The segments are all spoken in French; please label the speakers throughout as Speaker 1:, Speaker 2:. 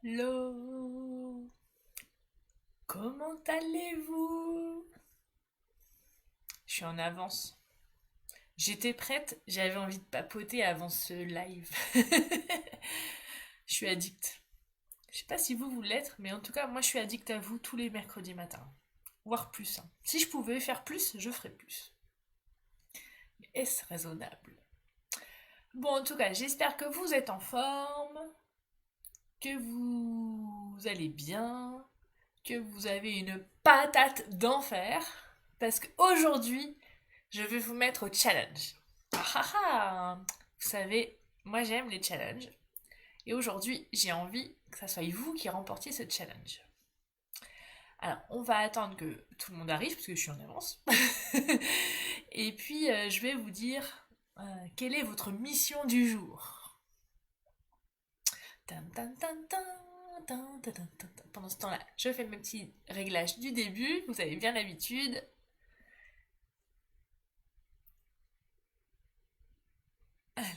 Speaker 1: Hello, comment allez-vous? Je suis en avance. J'étais prête, j'avais envie de papoter avant ce live. Je suis addict. Je sais pas si vous l'êtes, mais en tout cas, moi je suis addict à vous tous les mercredis matins. Voire plus, hein. Si je pouvais faire plus, je ferais plus. Mais est-ce raisonnable? Bon, en tout cas, j'espère que vous êtes en forme, que vous allez bien, que vous avez une patate d'enfer, parce qu'aujourd'hui, je vais vous mettre au challenge. Ah ah ah. Vous savez, moi j'aime les challenges, et aujourd'hui, j'ai envie que ça soit vous qui remportiez ce challenge. Alors, on va attendre que tout le monde arrive, parce que je suis en avance. Et puis, je vais vous dire quelle est votre mission du jour. Tan, tan, tan, tan. Pendant ce temps-là, je fais mes petits réglages du début, vous avez bien l'habitude. Alors,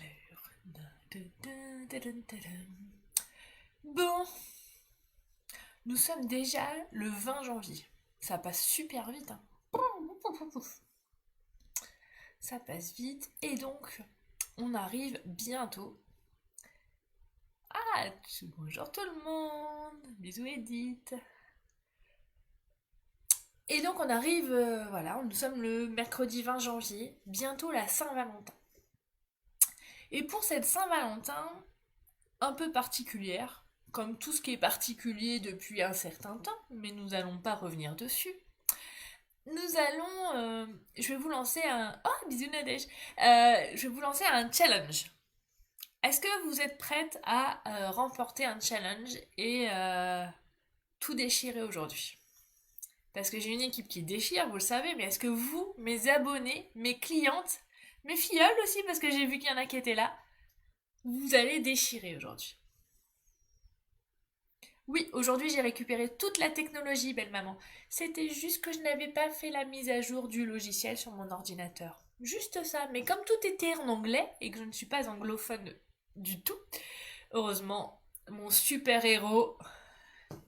Speaker 1: bon, nous sommes déjà le 20 janvier. Ça passe super vite, hein. Ça passe vite et donc on arrive bientôt. Ah, bonjour tout le monde. Bisous Edith. Et donc on arrive, voilà, nous sommes le mercredi 20 janvier, bientôt la Saint-Valentin. Et pour cette Saint-Valentin, un peu particulière, comme tout ce qui est particulier depuis un certain temps, mais nous n'allons pas revenir dessus. Nous allons, je vais vous lancer un, oh bisous Nadège, je vais vous lancer un challenge. Est-ce que vous êtes prête à remporter un challenge et tout déchirer aujourd'hui? Parce que j'ai une équipe qui déchire, vous le savez, mais est-ce que vous, mes abonnés, mes clientes, mes filleuls aussi, parce que j'ai vu qu'il y en a qui étaient là, vous allez déchirer aujourd'hui? Oui, aujourd'hui j'ai récupéré toute la technologie, belle maman. C'était juste que je n'avais pas fait la mise à jour du logiciel sur mon ordinateur. Juste ça, mais comme tout était en anglais et que je ne suis pas anglophone du tout, heureusement, mon super-héros,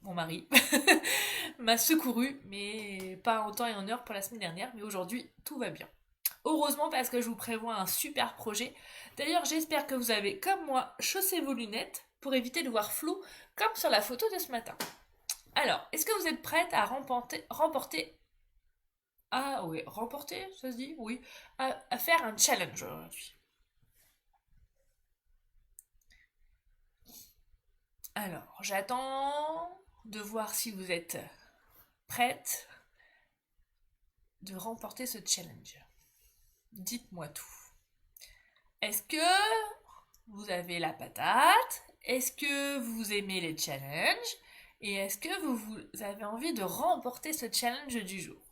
Speaker 1: mon mari, m'a secouru, mais pas en temps et en heure pour la semaine dernière, mais aujourd'hui tout va bien. Heureusement parce que je vous prévois un super projet. D'ailleurs, j'espère que vous avez, comme moi, chaussé vos lunettes pour éviter de voir flou, comme sur la photo de ce matin. Alors, est-ce que vous êtes prête à remporter ah oui, remporter, ça se dit? Oui. À faire un challenge aujourd'hui. Alors, j'attends de voir si vous êtes prête de remporter ce challenge. Dites-moi tout. Est-ce que vous avez la patate? Est-ce que vous aimez les challenges? Et est-ce que vous avez envie de remporter ce challenge du jour?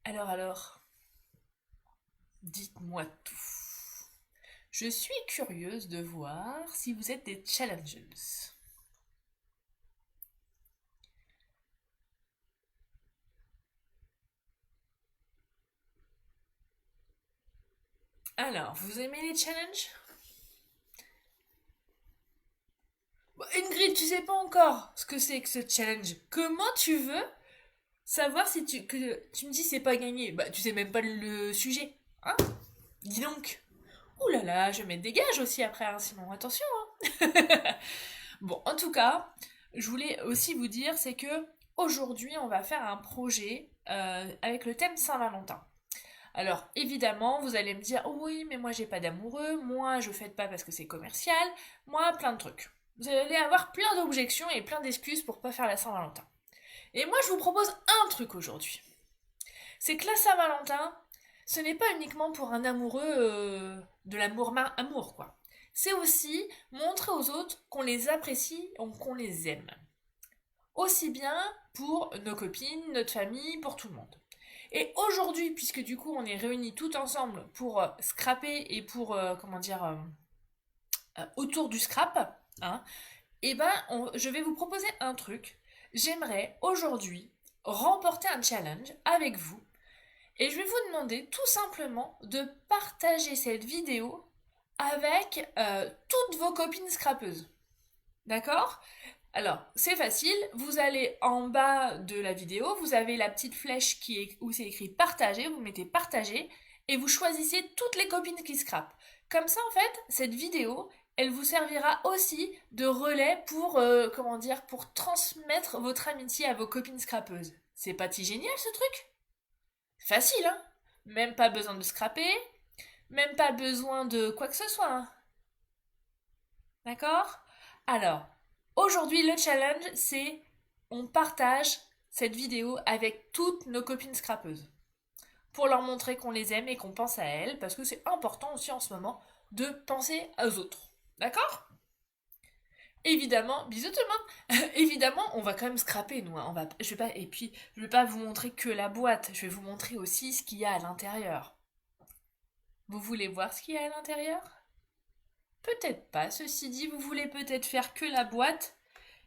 Speaker 1: Alors, dites-moi tout. Je suis curieuse de voir si vous êtes des challengers. Alors, vous aimez les challenges? Bon, Ingrid, tu sais pas encore ce que c'est que ce challenge. Comment tu veux savoir si tu me dis c'est pas gagné? Bah, tu sais même pas le sujet. Hein? Dis donc. Ouh là là, je vais mettre des gages aussi après, hein, sinon attention. Hein. Bon, en tout cas, je voulais aussi vous dire, c'est que aujourd'hui, on va faire un projet avec le thème Saint-Valentin. Alors, évidemment, vous allez me dire, oh oui, mais moi j'ai pas d'amoureux, moi je fête pas parce que c'est commercial, moi plein de trucs. Vous allez avoir plein d'objections et plein d'excuses pour pas faire la Saint-Valentin. Et moi je vous propose un truc aujourd'hui. C'est que la Saint-Valentin, ce n'est pas uniquement pour un amoureux de l'amour-amour, quoi. C'est aussi montrer aux autres qu'on les apprécie, qu'on les aime. Aussi bien pour nos copines, notre famille, pour tout le monde. Et aujourd'hui, puisque du coup on est réunis tout ensemble pour scraper et pour, comment dire, autour du scrap, hein, et ben je vais vous proposer un truc. J'aimerais aujourd'hui remporter un challenge avec vous Et je vais vous demander tout simplement de partager cette vidéo avec toutes vos copines scrapeuses. D'accord? Alors, c'est facile, vous allez en bas de la vidéo, vous avez la petite flèche où c'est écrit partager, vous mettez partager et vous choisissez toutes les copines qui scrapent. Comme ça, en fait, cette vidéo, elle vous servira aussi de relais pour, pour transmettre votre amitié à vos copines scrapeuses. C'est pas si génial ce truc? Facile, hein? Même pas besoin de scraper, même pas besoin de quoi que ce soit, hein. D'accord? Alors, aujourd'hui, le challenge, c'est on partage cette vidéo avec toutes nos copines scrapeuses pour leur montrer qu'on les aime et qu'on pense à elles, parce que c'est important aussi en ce moment de penser aux autres. D'accord? Évidemment, bisous tout le monde. Évidemment, on va quand même scraper nous, hein. Et puis, je vais pas vous montrer que la boîte, je vais vous montrer aussi ce qu'il y a à l'intérieur. Vous voulez voir ce qu'il y a à l'intérieur? Peut-être pas, ceci dit, vous voulez peut-être faire que la boîte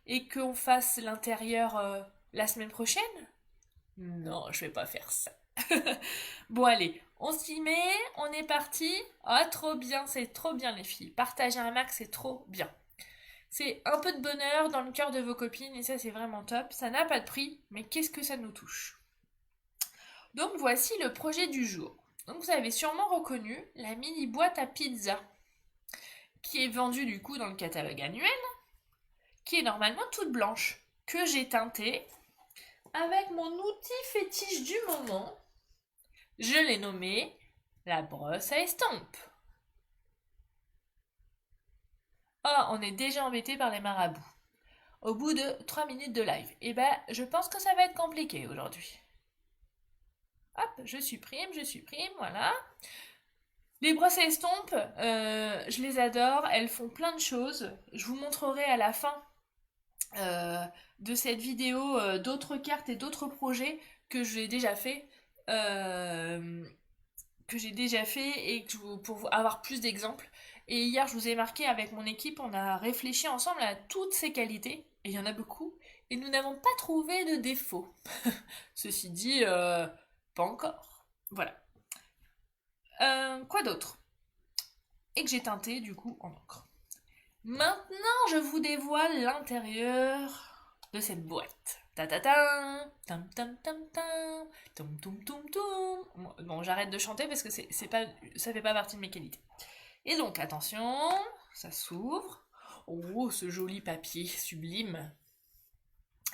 Speaker 1: et qu'on fasse l'intérieur la semaine prochaine? Non, je vais pas faire ça. Bon allez, on s'y met, on est parti. Ah, trop bien, c'est trop bien les filles. Partager un max, c'est trop bien. C'est un peu de bonheur dans le cœur de vos copines et ça c'est vraiment top. Ça n'a pas de prix, mais qu'est-ce que ça nous touche? Donc voici le projet du jour. Donc vous avez sûrement reconnu la mini boîte à pizza qui est vendue du coup dans le catalogue annuel, qui est normalement toute blanche, que j'ai teintée avec mon outil fétiche du moment. Je l'ai nommé la brosse à estompe. Oh, on est déjà embêté par les marabouts. Au bout de 3 minutes de live. Eh ben, je pense que ça va être compliqué aujourd'hui. Hop, je supprime, voilà. Les brosses à estompe, je les adore, elles font plein de choses. Je vous montrerai à la fin de cette vidéo d'autres cartes et d'autres projets que j'ai déjà fait. Et pour avoir plus d'exemples. Et hier, je vous ai marqué avec mon équipe, on a réfléchi ensemble à toutes ces qualités, et il y en a beaucoup, et nous n'avons pas trouvé de défaut. Ceci dit, pas encore. Voilà. Quoi d'autre? Et que j'ai teinté du coup en encre. Maintenant, je vous dévoile l'intérieur de cette boîte. Ta ta ta, tam tam tam tam, tom tom tom tom. Bon, j'arrête de chanter parce que ça fait pas partie de mes qualités. Et donc, attention, ça s'ouvre. Oh, ce joli papier sublime.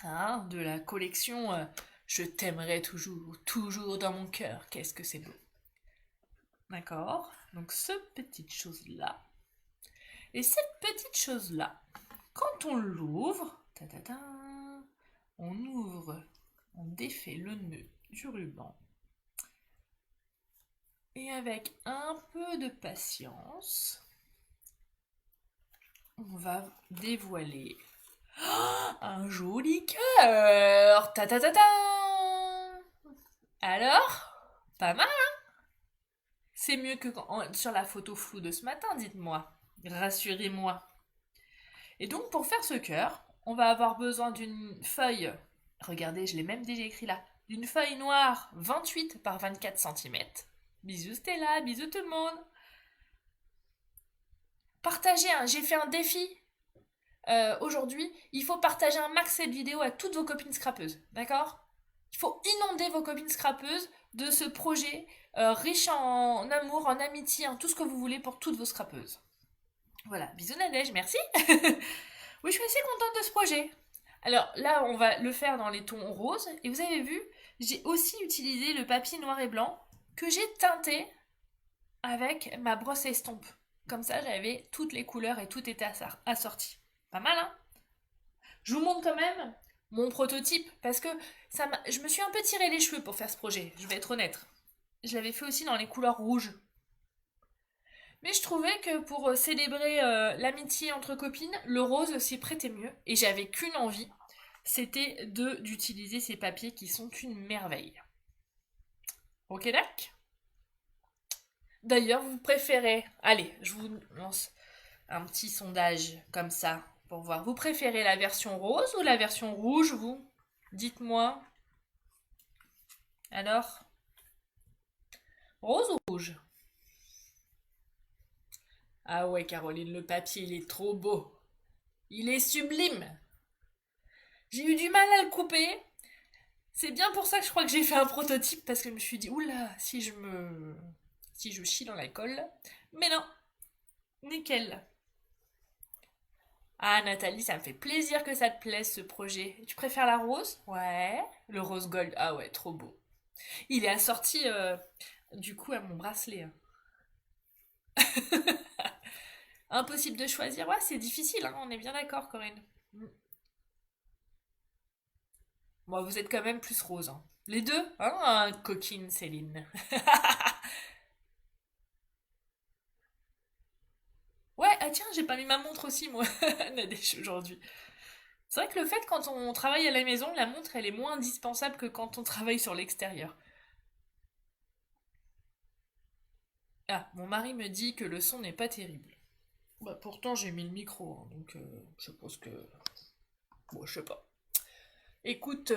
Speaker 1: Hein, de la collection Je t'aimerai toujours, toujours dans mon cœur. Qu'est-ce que c'est beau. D'accord? Donc, cette petite chose-là. Et cette petite chose-là, quand on l'ouvre, on ouvre, on défait le nœud du ruban. Et avec un peu de patience, on va dévoiler un joli cœur. Alors, pas mal, hein? C'est mieux que sur la photo floue de ce matin, dites-moi. Rassurez-moi. Et donc, pour faire ce cœur, on va avoir besoin d'une feuille. Regardez, je l'ai même déjà écrit là. D'une feuille noire 28 par 24 cm. Bisous Stella, bisous tout le monde. Partagez, hein, j'ai fait un défi aujourd'hui. Il faut partager un max cette vidéo à toutes vos copines scrapeuses. D'accord? Il faut inonder vos copines scrapeuses de ce projet riche en amour, en amitié, en tout ce que vous voulez pour toutes vos scrapeuses. Voilà, bisous Nadège, merci. Oui, je suis assez contente de ce projet. Alors là, on va le faire dans les tons roses. Et vous avez vu, j'ai aussi utilisé le papier noir et blanc que j'ai teinté avec ma brosse à estompe. Comme ça, j'avais toutes les couleurs et tout était assorti. Pas mal, hein? Je vous montre quand même mon prototype parce que je me suis un peu tiré les cheveux pour faire ce projet, je vais être honnête. Je l'avais fait aussi dans les couleurs rouges. Mais je trouvais que pour célébrer l'amitié entre copines, le rose s'y prêtait mieux. Et j'avais qu'une envie, c'était d'utiliser ces papiers qui sont une merveille. Ok, d'accord? D'ailleurs, vous préférez... Allez, je vous lance un petit sondage comme ça pour voir. Vous préférez la version rose ou la version rouge, vous? Dites-moi. Alors? Rose ou rouge? Ah ouais, Caroline, le papier, il est trop beau. Il est sublime. J'ai eu du mal à le couper. C'est bien pour ça que je crois que j'ai fait un prototype, parce que je me suis dit, oula, si je chie dans la colle. Mais non, nickel. Ah, Nathalie, ça me fait plaisir que ça te plaise ce projet. Tu préfères la rose? Ouais. Le rose gold. Ah ouais, trop beau. Il est assorti du coup à mon bracelet, hein. Impossible de choisir. Ouais, c'est difficile, hein, on est bien d'accord, Corinne. Mm. Bon, vous êtes quand même plus rose, hein. Les deux, hein, coquine Céline. Ouais, ah tiens, j'ai pas mis ma montre aussi, moi, Nadège, aujourd'hui. C'est vrai que le fait, quand on travaille à la maison, la montre, elle est moins indispensable que quand on travaille sur l'extérieur. Ah, mon mari me dit que le son n'est pas terrible. Bah, pourtant, j'ai mis le micro, hein, donc je suppose que... Bon, je sais pas. Écoute,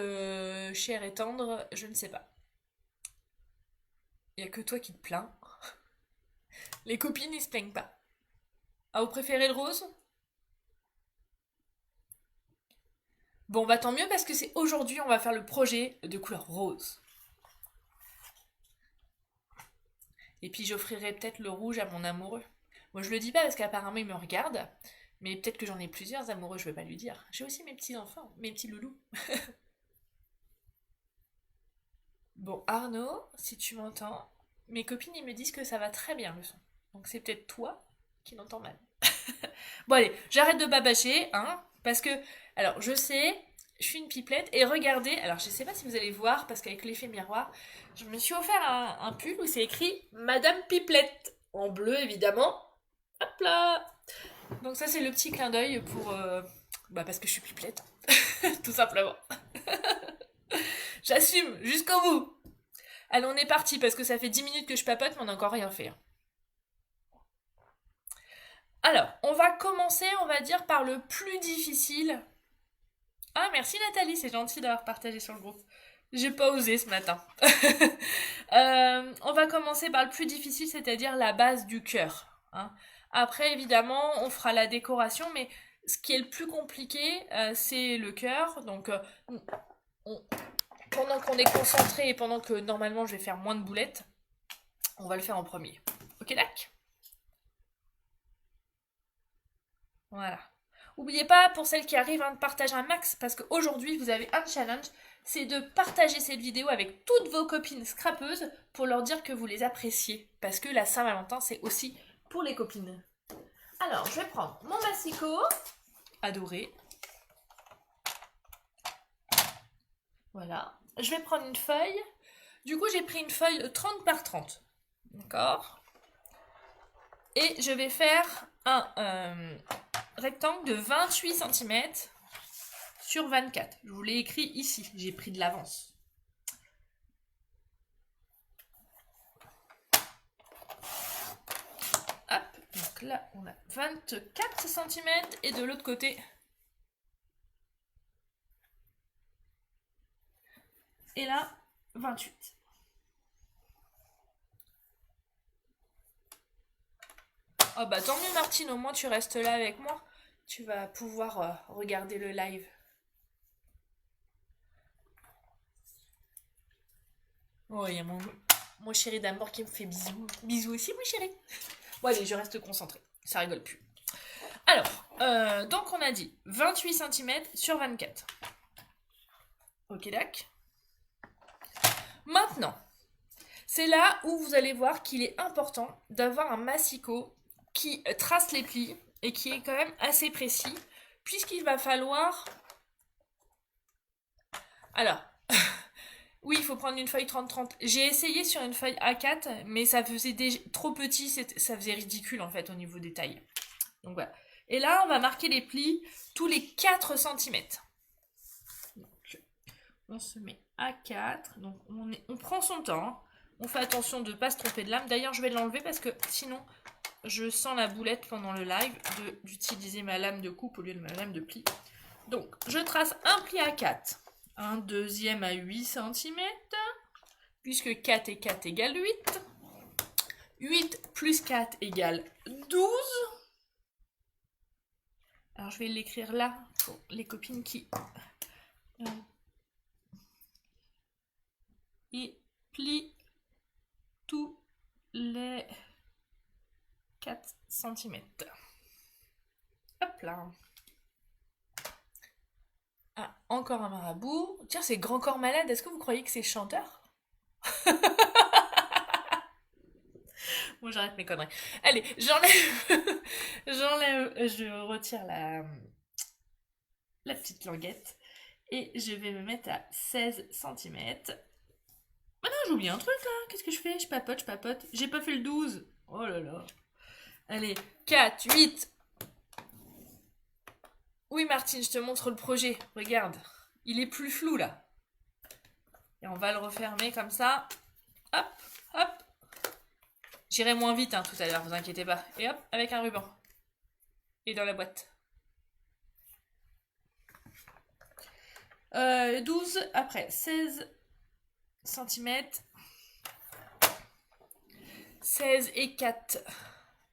Speaker 1: cher et tendre, je ne sais pas. Y a que toi qui te plains. Les copines, ils se plaignent pas. Ah, vous préférez le rose? Bon, bah tant mieux parce que c'est aujourd'hui, on va faire le projet de couleur rose. Et puis j'offrirai peut-être le rouge à mon amoureux. Moi, je le dis pas parce qu'apparemment il me regarde, mais peut-être que j'en ai plusieurs amoureux, je vais pas lui dire. J'ai aussi mes petits enfants, mes petits loulous. Bon, Arnaud, si tu m'entends, mes copines, ils me disent que ça va très bien le son. Donc c'est peut-être toi qui l'entends mal. Bon allez, j'arrête de babacher, hein, parce que, alors je sais, je suis une pipelette, et regardez, alors je sais pas si vous allez voir, parce qu'avec l'effet miroir, je me suis offert un pull où c'est écrit Madame Pipelette, en bleu évidemment, hop là. Donc ça c'est le petit clin d'œil pour, bah parce que je suis pipelette, tout simplement. J'assume, jusqu'au bout. Allez, on est parti, parce que ça fait 10 minutes que je papote, mais on n'a encore rien fait, hein. Alors, on va commencer, on va dire, par le plus difficile. Ah, merci Nathalie, c'est gentil d'avoir partagé sur le groupe. J'ai pas osé ce matin. On va commencer par le plus difficile, c'est-à-dire la base du cœur, hein. Après, évidemment, on fera la décoration, mais ce qui est le plus compliqué, c'est le cœur. Donc, on- pendant qu'on est concentré et pendant que normalement je vais faire moins de boulettes, on va le faire en premier. Ok, d'accord? Voilà. N'oubliez pas, pour celles qui arrivent, hein, de partager un max, parce qu'aujourd'hui, vous avez un challenge, c'est de partager cette vidéo avec toutes vos copines scrapeuses pour leur dire que vous les appréciez. Parce que la Saint-Valentin, c'est aussi pour les copines. Alors, je vais prendre mon massicot, adoré. Voilà. Je vais prendre une feuille. Du coup, j'ai pris une feuille de 30 par 30. D'accord? Et je vais faire un rectangle de 28 cm sur 24. Je vous l'ai écrit ici, j'ai pris de l'avance. Hop, donc là on a 24 cm et de l'autre côté. Et là, 28. Oh bah tant mieux Martine, au moins tu restes là avec moi. Tu vas pouvoir regarder le live. Oh, il y a mon chéri d'amour qui me fait bisous. Bisous aussi mon chéri. Bon allez, je reste concentrée. Ça rigole plus. Alors, donc on a dit 28 cm sur 24. Ok, d'accord. Maintenant, c'est là où vous allez voir qu'il est important d'avoir un massicot qui trace les plis et qui est quand même assez précis, puisqu'il va falloir... Alors, oui, il faut prendre une feuille 30-30. J'ai essayé sur une feuille A4, mais ça faisait trop petit, ça faisait ridicule en fait au niveau des tailles. Donc voilà. Et là, on va marquer les plis tous les 4 cm. Donc, on se met à 4. Donc on prend son temps. On fait attention de ne pas se tromper de lame. D'ailleurs, je vais l'enlever parce que sinon, je sens la boulette pendant le live d'utiliser ma lame de coupe au lieu de ma lame de pli. Donc, je trace un pli à 4. Un deuxième à 8 cm. Puisque 4 et 4 égale 8. 8 plus 4 égale 12. Alors je vais l'écrire là pour les copines qui... Et plie tous les 4 cm. Hop là. Ah, encore un marabout. Tiens, c'est Grand Corps Malade. Est-ce que vous croyez que c'est chanteur? Bon, j'arrête mes conneries. Allez, j'enlève... je retire la petite languette. Et je vais me mettre à 16 cm. Ah non, j'ai oublié un truc là. Qu'est-ce que je fais? Je papote. J'ai pas fait le 12. Oh là là. Allez, 4, 8. Oui, Martine, je te montre le projet. Regarde. Il est plus flou là. Et on va le refermer comme ça. Hop, hop. J'irai moins vite hein, tout à l'heure, vous inquiétez pas. Et hop, avec un ruban. Et dans la boîte. 12, après 16 cm. 16 et 4,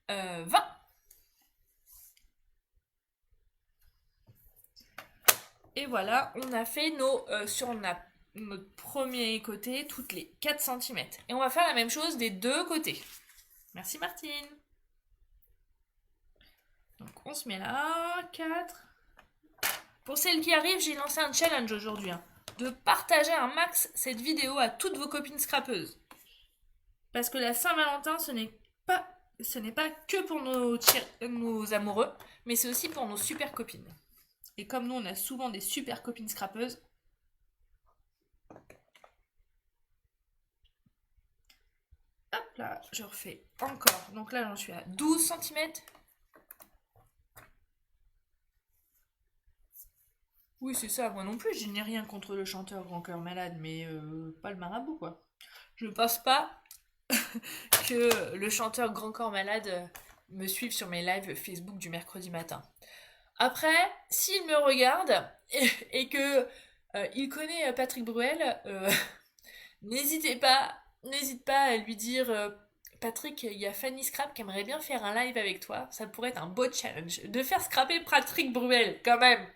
Speaker 1: 20. Et voilà, on a fait sur notre premier côté, toutes les 4 cm. Et on va faire la même chose des deux côtés. Merci Martine. Donc on se met là, 4. Pour celles qui arrivent, j'ai lancé un challenge aujourd'hui. Hein, de partager un max cette vidéo à toutes vos copines scrapeuses. Parce que la Saint-Valentin, ce n'est pas que pour nos amoureux, mais c'est aussi pour nos super copines. Et comme nous, on a souvent des super copines scrapeuses, hop là, je refais encore. Donc là, j'en suis à 12 cm. Oui, c'est ça, moi non plus, je n'ai rien contre le chanteur Grand Cœur Malade, mais pas le marabout, quoi. Je pense pas que le chanteur Grand Corps Malade me suive sur mes lives Facebook du mercredi matin. Après, s'il me regarde et que il connaît Patrick Bruel, n'hésite pas à lui dire Patrick, il y a Fanny Scrap qui aimerait bien faire un live avec toi. Ça pourrait être un beau challenge. De faire scraper Patrick Bruel, quand même.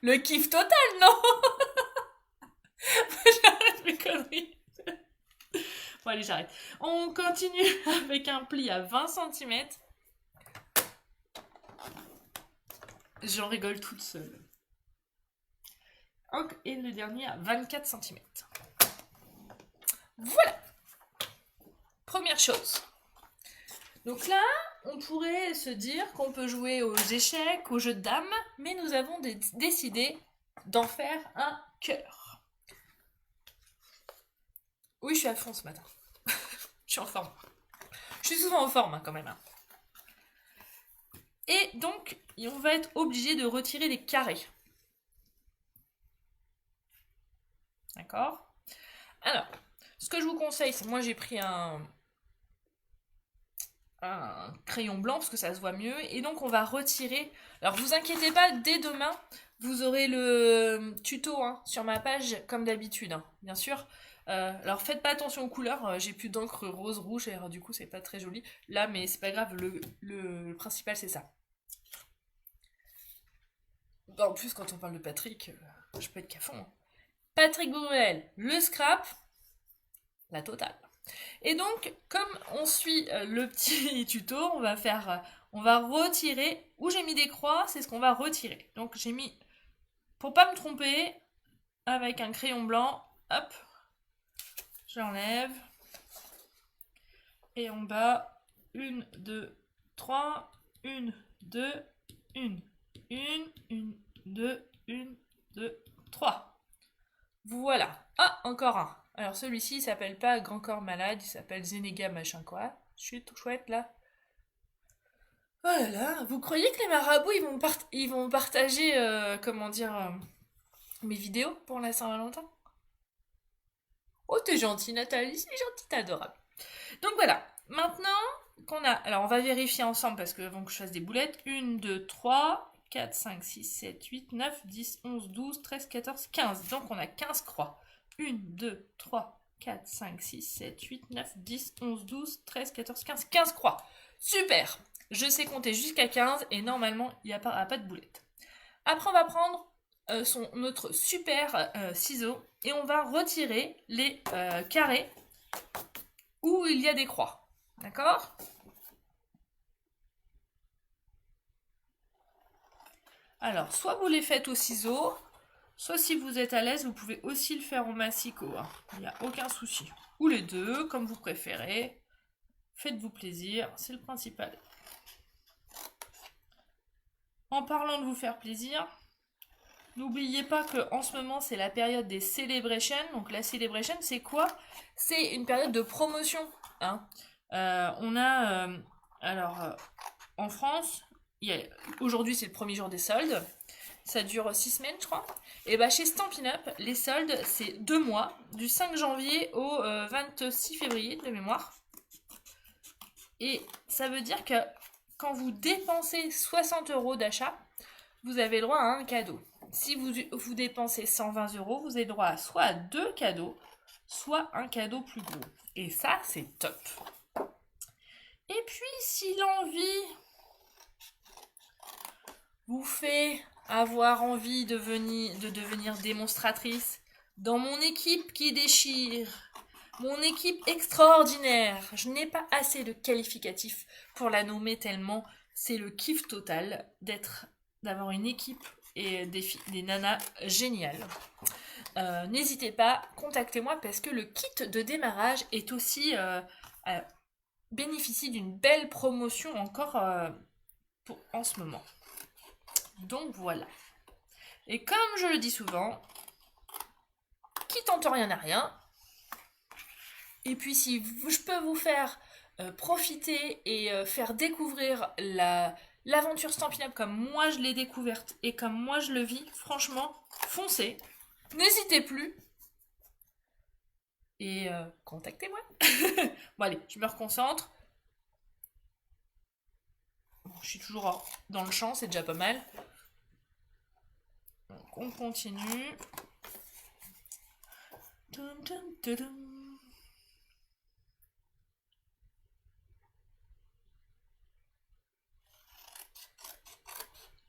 Speaker 1: Le kiff total, non? J'arrête mes conneries. Bon, allez, j'arrête. On continue avec un pli à 20 cm. J'en rigole toute seule. Et le dernier à 24 cm. Voilà. Première chose. Donc là, on pourrait se dire qu'on peut jouer aux échecs, aux jeux de dames, mais nous avons décidé d'en faire un cœur. Oui, je suis à fond ce matin. Je suis en forme. Je suis souvent en forme hein, quand même. Hein. Et donc, on va être obligé de retirer les carrés. D'accord? Alors, ce que je vous conseille, c'est moi j'ai pris un crayon blanc parce que ça se voit mieux. Et donc on va retirer. Alors vous inquiétez pas, dès demain, vous aurez le tuto hein, sur ma page comme d'habitude, hein, bien sûr. Alors faites pas attention aux couleurs, j'ai plus d'encre rose, rouge, et alors, du coup c'est pas très joli. Là, mais c'est pas grave, le principal c'est ça. En plus, quand on parle de Patrick, je peux être qu'à fond. Hein. Patrick Bruel, le scrap, la totale. Et donc, comme on suit le petit tuto, on va retirer, où j'ai mis des croix, c'est ce qu'on va retirer. Donc j'ai mis, pour pas me tromper, avec un crayon blanc, hop, j'enlève. Et en bas, 1, 2, 3, 1, 2, 1, 2, 3. Voilà. Ah, encore un. Alors celui-ci, il s'appelle pas Grand Corps Malade, il s'appelle Zénéga machin quoi. Je suis tout chouette là. Oh là là, vous croyez que les marabouts, ils vont partager, mes vidéos pour la Saint-Valentin? Oh, t'es gentille Nathalie, c'est gentil, t'es adorable. Donc voilà, maintenant qu'on a... Alors on va vérifier ensemble parce que avant que je fasse des boulettes. 1, 2, 3, 4, 5, 6, 7, 8, 9, 10, 11, 12, 13, 14, 15. Donc on a 15 croix. 1, 2, 3, 4, 5, 6, 7, 8, 9, 10, 11, 12, 13, 14, 15. 15 croix. Super. Je sais compter jusqu'à 15 et normalement, il n'y a pas de boulette. Après, on va prendre notre super ciseau et on va retirer les carrés où il y a des croix. D'accord ? Alors, soit vous les faites au ciseau, soit si vous êtes à l'aise, vous pouvez aussi le faire au massicot. Hein. Il n'y a aucun souci. Ou les deux, comme vous préférez. Faites-vous plaisir, c'est le principal. En parlant de vous faire plaisir, n'oubliez pas qu'en ce moment, c'est la période des celebrations. Donc la celebration, c'est quoi? C'est une période de promotion. Hein. On a... en France, aujourd'hui, c'est le premier jour des soldes. Ça dure 6 semaines, je crois. Et bah chez Stampin' Up, les soldes, c'est 2 mois, du 5 janvier au 26 février de mémoire. Et ça veut dire que quand vous dépensez 60 € d'achat, vous avez le droit à un cadeau. Si vous dépensez 120 €, vous avez le droit à soit 2 cadeaux, soit un cadeau plus gros. Et ça, c'est top. Et puis, si l'envie vous fait avoir envie de devenir démonstratrice dans mon équipe qui déchire, mon équipe extraordinaire, je n'ai pas assez de qualificatifs pour la nommer tellement c'est le kiff total d'avoir une équipe et des nanas géniales. N'hésitez pas, contactez-moi parce que le kit de démarrage est aussi bénéficie d'une belle promotion encore en ce moment. Donc voilà. Et comme je le dis souvent, qui tente rien n'a rien. Et puis si je peux vous faire profiter et faire découvrir l'aventure Stampin' Up comme moi je l'ai découverte et comme moi je le vis, franchement, foncez. N'hésitez plus. Et contactez-moi. Bon allez, je me reconcentre. Bon, je suis toujours dans le champ, c'est déjà pas mal. Donc on continue.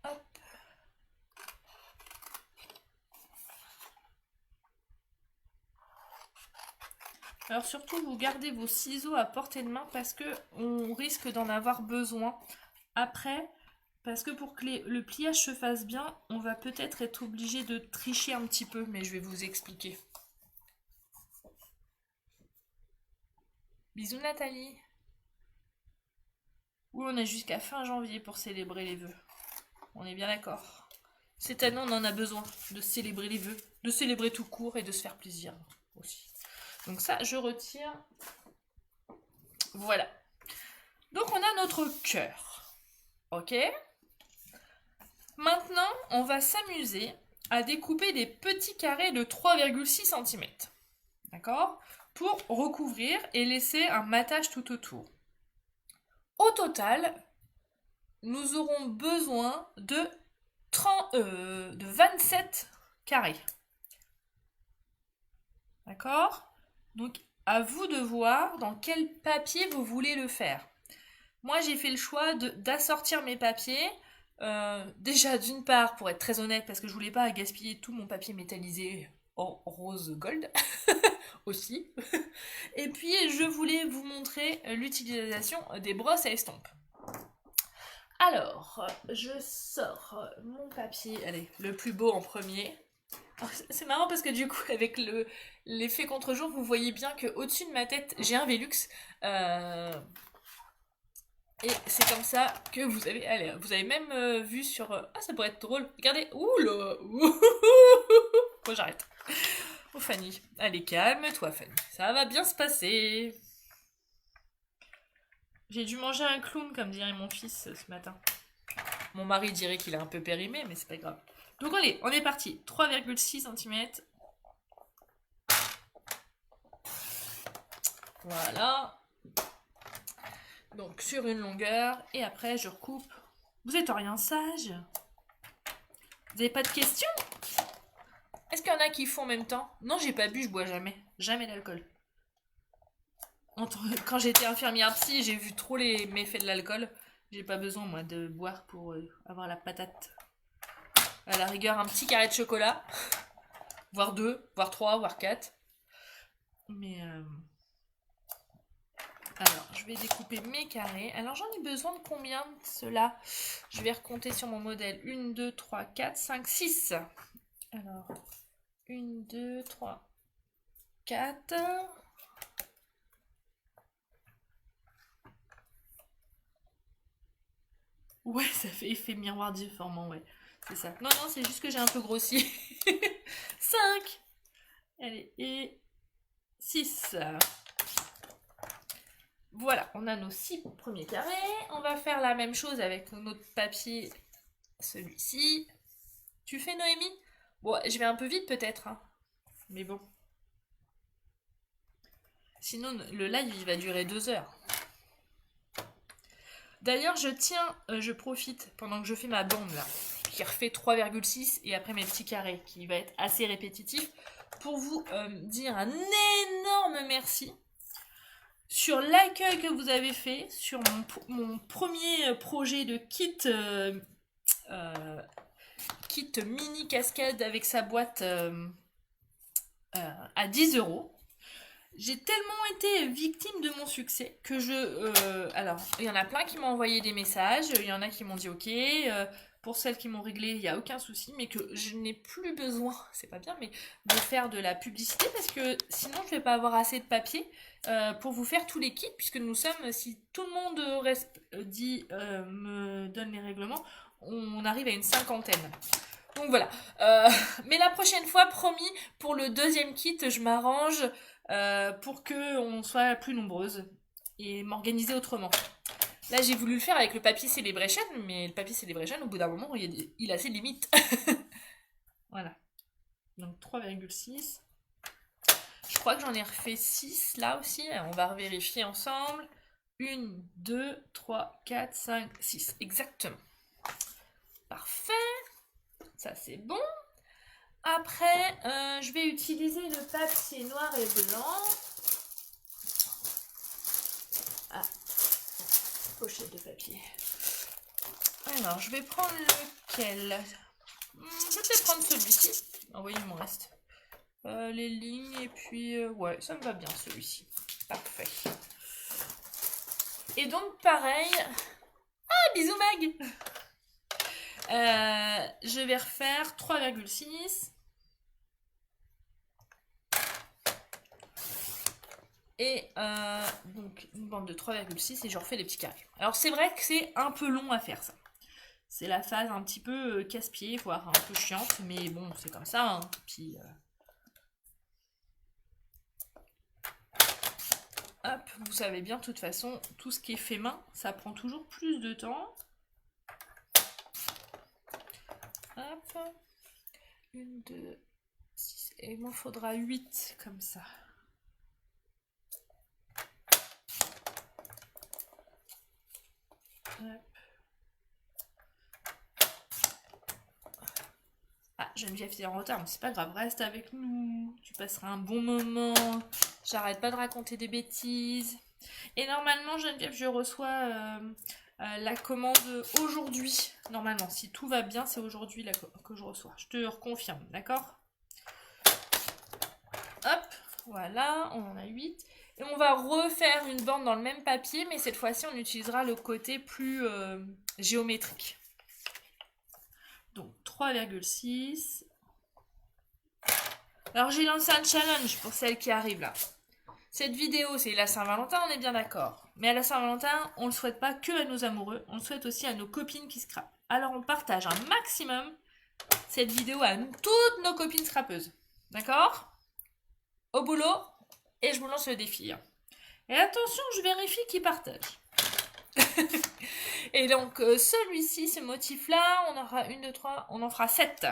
Speaker 1: Hop. Alors surtout, vous gardez vos ciseaux à portée de main parce que on risque d'en avoir besoin après. Parce que pour que le pliage se fasse bien, on va peut-être être obligé de tricher un petit peu, mais je vais vous expliquer. Bisous Nathalie. Oui, on a jusqu'à fin janvier pour célébrer les vœux. On est bien d'accord. Cette année, on en a besoin de célébrer les vœux, de célébrer tout court et de se faire plaisir aussi. Donc ça, je retire. Voilà. Donc on a notre cœur. Ok ? Maintenant, on va s'amuser à découper des petits carrés de 3,6 cm. D'accord ? Pour recouvrir et laisser un matage tout autour. Au total, nous aurons besoin de 27 carrés. D'accord ? Donc, à vous de voir dans quel papier vous voulez le faire. Moi, j'ai fait le choix d'assortir mes papiers. Déjà, d'une part, pour être très honnête, parce que je voulais pas gaspiller tout mon papier métallisé en rose gold aussi. Et puis, je voulais vous montrer l'utilisation des brosses à estompe. Alors, je sors mon papier, allez, le plus beau en premier. C'est marrant parce que du coup, avec l'effet contre-jour, vous voyez bien qu'au-dessus de ma tête, j'ai un Velux. Et c'est comme ça que vous avez même vu sur... Ah, ça pourrait être drôle. Regardez. Ouh là. Bon, j'arrête. Oh, Fanny. Allez, calme-toi, Fanny. Ça va bien se passer. J'ai dû manger un clown, comme dirait mon fils ce matin. Mon mari dirait qu'il est un peu périmé, mais c'est pas grave. Donc allez, on est parti. 3,6 cm. Voilà. Donc sur une longueur. Et après, je recoupe. Vous êtes rien sage? Vous n'avez pas de questions? Est-ce qu'il y en a qui font en même temps? Non, j'ai pas bu, je bois jamais. Jamais d'alcool. Quand j'étais infirmière psy, j'ai vu trop les méfaits de l'alcool. J'ai pas besoin, moi, de boire pour avoir la patate. À la rigueur, un petit carré de chocolat, voire deux, voire trois, voire quatre. Mais alors, je vais découper mes carrés. Alors, j'en ai besoin de combien de cela? Je vais recompter sur mon modèle. 1, 2, 3, 4, 5, 6. Alors, 1, 2, 3, 4. Ouais, ça fait effet miroir déformant, ouais. C'est ça. Non, non, c'est juste que j'ai un peu grossi. 5. Allez, et 6. Voilà, on a nos 6 premiers carrés. On va faire la même chose avec notre papier, celui-ci. Tu fais, Noémie? Bon, je vais un peu vite peut-être, hein. Mais bon. Sinon, le live, il va durer 2 heures. D'ailleurs, je profite pendant que je fais ma bande là, qui refait 3,6 et après mes petits carrés, qui va être assez répétitif, pour vous dire un énorme merci sur l'accueil que vous avez fait sur mon premier projet de kit mini cascade avec sa boîte à 10 €. J'ai tellement été victime de mon succès que alors, il y en a plein qui m'ont envoyé des messages, il y en a qui m'ont dit ok, pour celles qui m'ont réglé, il n'y a aucun souci, mais que je n'ai plus besoin, c'est pas bien, mais de faire de la publicité parce que sinon je vais pas avoir assez de papier pour vous faire tous les kits, puisque nous sommes, si tout le monde me donne les règlements, on arrive à une cinquantaine. Donc voilà. Mais la prochaine fois, promis, pour le deuxième kit, je m'arrange pour qu'on soit plus nombreuses et m'organiser autrement. Là, j'ai voulu le faire avec le papier Celebration, mais le papier Celebration, au bout d'un moment, il a ses limites. Voilà. Donc 3,6. Je crois que j'en ai refait 6 là aussi. On va revérifier ensemble. 1, 2, 3, 4, 5, 6. Exactement. Parfait. Ça, c'est bon. Après, je vais utiliser le papier noir et blanc. Ah, pochette de papier. Alors, je vais prendre lequel? Je vais peut-être prendre celui-ci. Ah oui, il m'en reste. Les lignes, et puis... ouais, ça me va bien, celui-ci. Parfait. Et donc, pareil... Ah, bisous Mag! Je vais refaire 3,6. Et donc une bande de 3,6 et je refais les petits carrés. Alors c'est vrai que c'est un peu long à faire ça. C'est la phase un petit peu casse-pied, voire un peu chiante, mais bon, c'est comme ça. Hein. Puis hop, vous savez bien, de toute façon, tout ce qui est fait main, ça prend toujours plus de temps. Hop, 1, 2, 6, et il m'en faudra 8 comme ça. Hop. Ah, Geneviève, t'es en retard, mais c'est pas grave, reste avec nous. Tu passeras un bon moment. J'arrête pas de raconter des bêtises. Et normalement, Geneviève, je reçois la commande aujourd'hui. Normalement, si tout va bien, c'est aujourd'hui que je reçois. Je te reconfirme, d'accord? Hop, voilà, on en a 8. Et on va refaire une bande dans le même papier, mais cette fois-ci, on utilisera le côté plus géométrique. Donc 3,6. Alors j'ai lancé un challenge pour celles qui arrivent là. Cette vidéo, c'est la Saint-Valentin, on est bien d'accord. Mais à la Saint-Valentin, on ne le souhaite pas que à nos amoureux, on le souhaite aussi à nos copines qui scrapent. Alors on partage un maximum cette vidéo à toutes nos copines scrapeuses. D'accord? Au boulot, et je vous lance le défi. Et attention, je vérifie qui partage. Et donc celui-ci, ce motif-là, on aura 1, 2, 3, on en fera 7.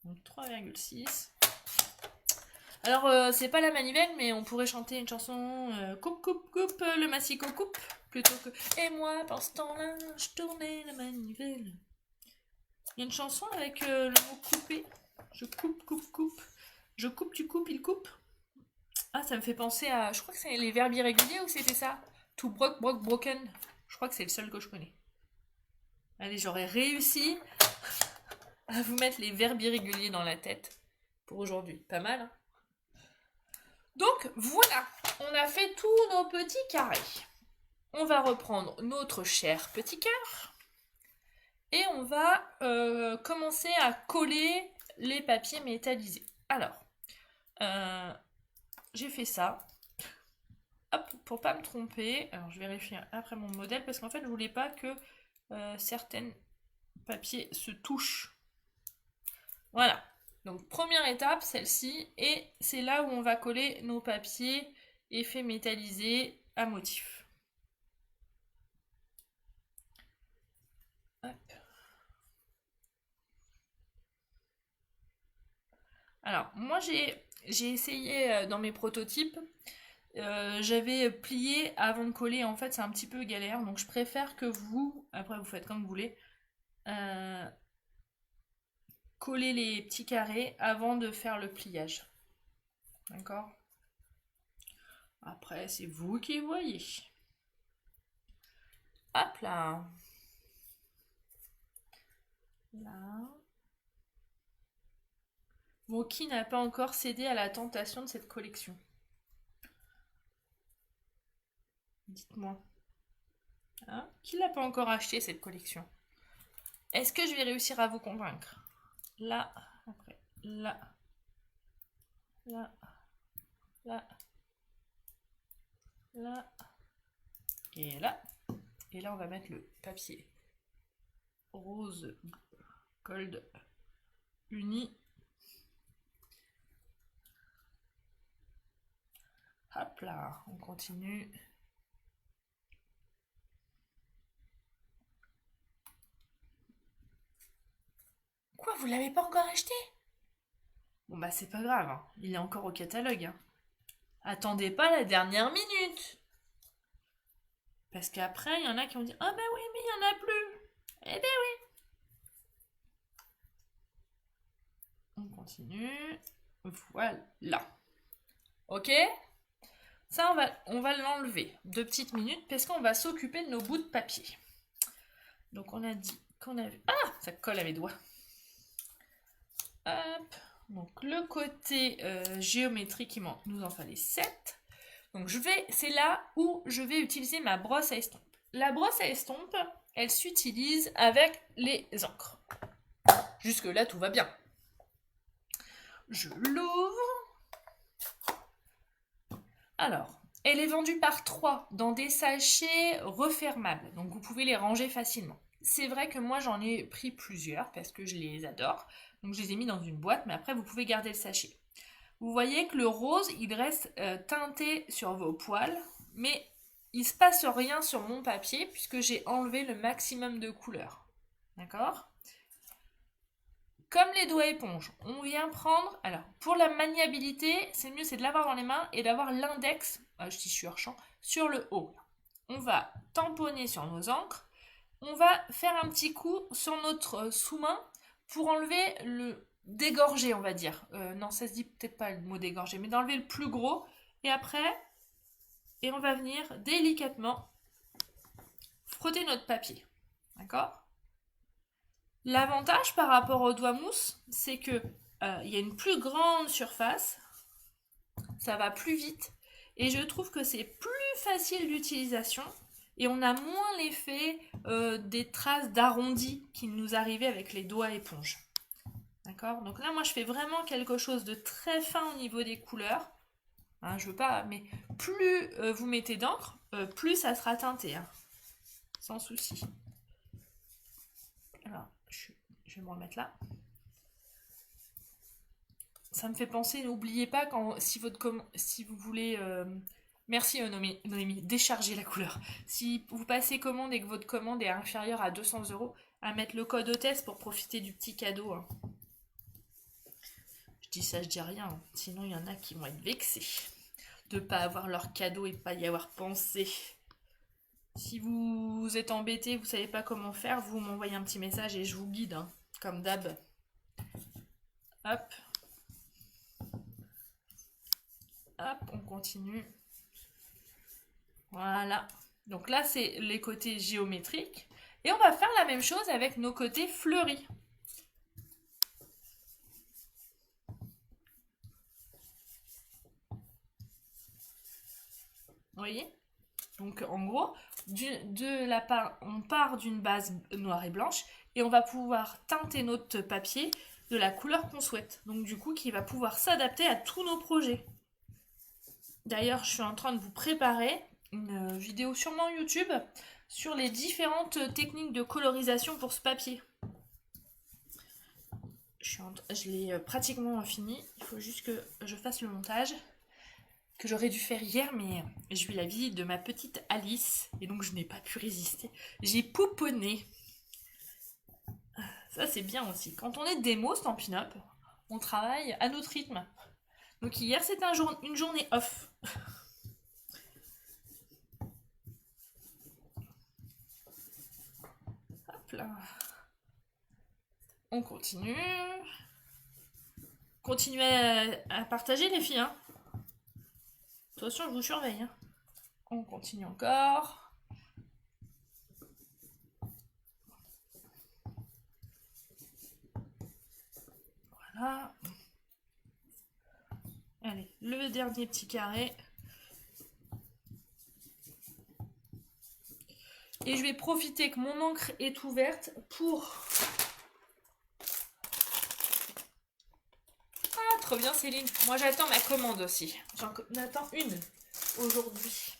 Speaker 1: Donc 3,6. Alors, c'est pas la manivelle, mais on pourrait chanter une chanson coupe, coupe, coupe, le massicot coupe, plutôt que et moi, pendant ce temps-là, je tournais la manivelle. Il y a une chanson avec le mot couper. Je coupe, coupe, coupe. Je coupe, tu coupes, il coupe. Ah, ça me fait penser à... Je crois que c'est les verbes irréguliers ou c'était ça? To broke, broke, broken. Je crois que c'est le seul que je connais. Allez, j'aurais réussi à vous mettre les verbes irréguliers dans la tête pour aujourd'hui. Pas mal, hein? Donc, voilà. On a fait tous nos petits carrés. On va reprendre notre cher petit cœur. Et on va commencer à coller les papiers métallisés. Alors, j'ai fait ça. Hop, pour pas me tromper. Alors, je vérifie après mon modèle parce qu'en fait, je voulais pas que certains papiers se touchent. Voilà. Donc, première étape, celle-ci. Et c'est là où on va coller nos papiers effets métallisés à motif. Hop. Alors, moi, j'ai essayé dans mes prototypes. J'avais plié avant de coller. En fait, c'est un petit peu galère. Donc, je préfère que vous, après, vous faites comme vous voulez, coller les petits carrés avant de faire le pliage. D'accord? Après, c'est vous qui voyez. Hop là. Là. Bon, qui n'a pas encore cédé à la tentation de cette collection? Dites-moi. Hein? Qui l'a pas encore acheté cette collection? Est-ce que je vais réussir à vous convaincre? Là, après, là, là, là, là, et là. Et là, on va mettre le papier rose gold uni. Hop là, on continue. Quoi, vous l'avez pas encore acheté? Bon bah c'est pas grave, hein. Il est encore au catalogue, hein. Attendez pas la dernière minute. Parce qu'après, il y en a qui vont dire ah bah oui, mais il y en a plus. Eh ben oui. On continue. Voilà. Ok? Ça, on va l'enlever 2 petites minutes parce qu'on va s'occuper de nos bouts de papier. Donc on a dit qu'on avait... Ah! Ça colle à mes doigts. Hop. Donc le côté géométrique, nous en fallait 7. Donc c'est là où je vais utiliser ma brosse à estompe. La brosse à estompe, elle s'utilise avec les encres. Jusque là, tout va bien. Je l'ouvre. Alors, elle est vendue par 3 dans des sachets refermables. Donc vous pouvez les ranger facilement. C'est vrai que moi j'en ai pris plusieurs parce que je les adore. Donc je les ai mis dans une boîte, mais après vous pouvez garder le sachet. Vous voyez que le rose, il reste teinté sur vos poils, mais il ne se passe rien sur mon papier puisque j'ai enlevé le maximum de couleurs. D'accord? Comme les doigts éponges, on vient prendre... Alors, pour la maniabilité, c'est mieux, c'est de l'avoir dans les mains et d'avoir l'index, je dis sur-champ, sur le haut. On va tamponner sur nos encres. On va faire un petit coup sur notre sous-main pour enlever le dégorgé, on va dire. Non, ça se dit peut-être pas le mot dégorgé, mais d'enlever le plus gros. Et après, on va venir délicatement frotter notre papier. D'accord? L'avantage par rapport au doigt mousse, c'est que il y a une plus grande surface, ça va plus vite, et je trouve que c'est plus facile d'utilisation, et on a moins l'effet des traces d'arrondi qui nous arrivaient avec les doigts éponges. D'accord? Donc là, moi, je fais vraiment quelque chose de très fin au niveau des couleurs. Hein, je veux pas, mais plus vous mettez d'encre, plus ça sera teinté, hein, sans souci. Alors, je vais me remettre là. Ça me fait penser, n'oubliez pas si vous voulez, merci Noémie, décharger la couleur. Si vous passez commande et que votre commande est inférieure à 200 €, à mettre le code hôtesse pour profiter du petit cadeau. Hein. Je dis ça, je dis rien, hein. Sinon il y en a qui vont être vexés de ne pas avoir leur cadeau et de ne pas y avoir pensé. Si vous êtes embêté, vous savez pas comment faire, vous m'envoyez un petit message et je vous guide, hein, comme d'hab. Hop. Hop, on continue. Voilà. Donc là, c'est les côtés géométriques. Et on va faire la même chose avec nos côtés fleuris. Vous voyez? Donc en gros, on part d'une base noire et blanche et on va pouvoir teinter notre papier de la couleur qu'on souhaite. Donc du coup, qui va pouvoir s'adapter à tous nos projets. D'ailleurs, je suis en train de vous préparer une vidéo sûrement YouTube sur les différentes techniques de colorisation pour ce papier. Je l'ai pratiquement fini, il faut juste que je fasse le montage que j'aurais dû faire hier, mais j'ai eu la visite de ma petite Alice et donc je n'ai pas pu résister. J'ai pouponné. Ça c'est bien aussi. Quand on est démo Stampin' Up, on travaille à notre rythme. Donc hier c'était une journée off. Hop là. On continue. Continuez à partager les filles. Hein. De toute façon je vous surveille. Hein. On continue encore. Voilà. Allez, le dernier petit carré. Et je vais profiter que mon encre est ouverte pour... Ah, trop bien Céline. Moi j'attends ma commande aussi. J'en attends une aujourd'hui.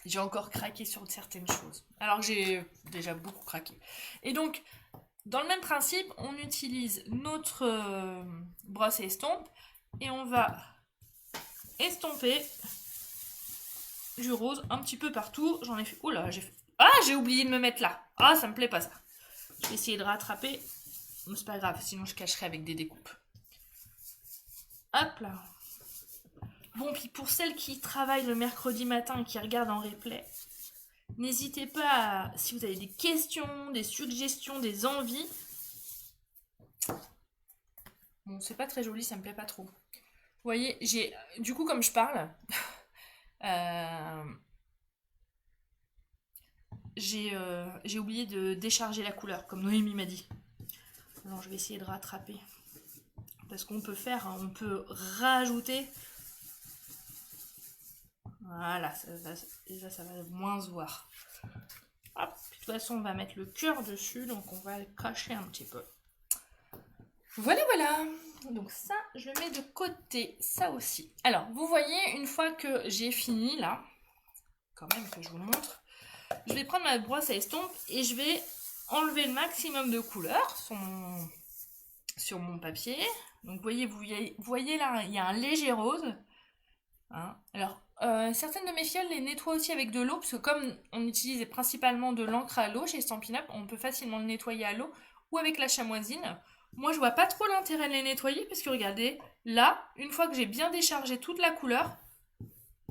Speaker 1: J'ai encore craqué sur certaines choses. Alors que j'ai déjà beaucoup craqué. Et donc, dans le même principe, on utilise notre brosse à estompe et on va estomper du rose un petit peu partout. J'en ai fait... Oh là, j'ai fait... Ah, j'ai oublié de me mettre là. Ah, ça me plaît pas ça. Je vais essayer de rattraper. Mais c'est pas grave, sinon je cacherai avec des découpes. Hop là. Bon, puis pour celles qui travaillent le mercredi matin et qui regardent en replay, n'hésitez pas, si vous avez des questions, des suggestions, des envies. Bon, c'est pas très joli, ça me plaît pas trop. Vous voyez, du coup, comme je parle, j'ai oublié de décharger la couleur, comme Noémie m'a dit. Alors, je vais essayer de rattraper. Parce qu'on peut faire, on peut rajouter. Voilà, déjà ça va moins se voir. Hop, de toute façon, on va mettre le cœur dessus, donc on va le cacher un petit peu. Voilà, voilà. Donc ça, je le mets de côté, ça aussi. Alors, vous voyez, une fois que j'ai fini, là, quand même que je vous montre, je vais prendre ma brosse à estompe et je vais enlever le maximum de couleurs sur mon papier. Donc, vous voyez là, il y a un léger rose. Hein. Alors, certaines de mes fioles les nettoient aussi avec de l'eau, parce que comme on utilise principalement de l'encre à l'eau chez Stampin' Up, on peut facilement le nettoyer à l'eau ou avec la chamoisine. Moi, je vois pas trop l'intérêt de les nettoyer, parce que regardez, là, une fois que j'ai bien déchargé toute la couleur,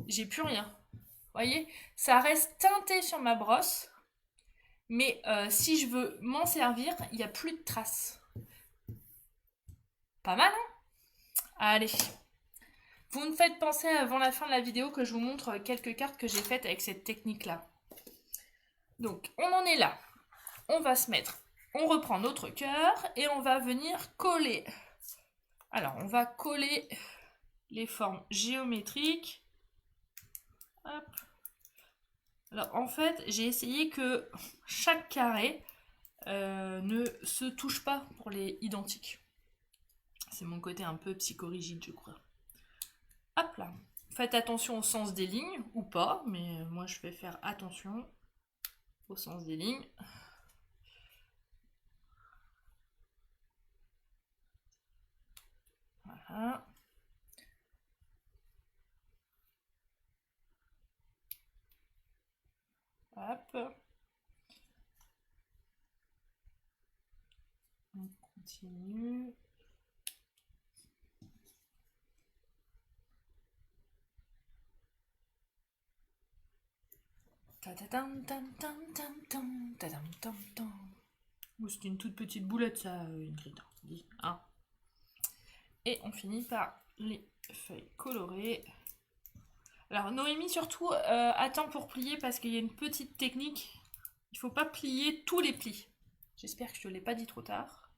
Speaker 1: j'ai plus rien. Vous voyez, ça reste teinté sur ma brosse, mais si je veux m'en servir, il n'y a plus de traces. Pas mal, hein? Allez. Vous me faites penser avant la fin de la vidéo que je vous montre quelques cartes que j'ai faites avec cette technique-là. Donc, on en est là. On va se mettre, on reprend notre cœur et on va venir coller. Alors, on va coller les formes géométriques. Hop. Alors, en fait, j'ai essayé que chaque carré ne se touche pas pour les identiques. C'est mon côté un peu psychorigide, je crois. Hop là. Faites attention au sens des lignes, ou pas, mais moi je vais faire attention au sens des lignes. Voilà. Hop. On continue. C'est une toute petite boulette ça, Ingrid. Hein. Et on finit par les feuilles colorées. Alors Noémie, surtout, attends pour plier parce qu'il y a une petite technique. Il ne faut pas plier tous les plis. J'espère que je ne te l'ai pas dit trop tard.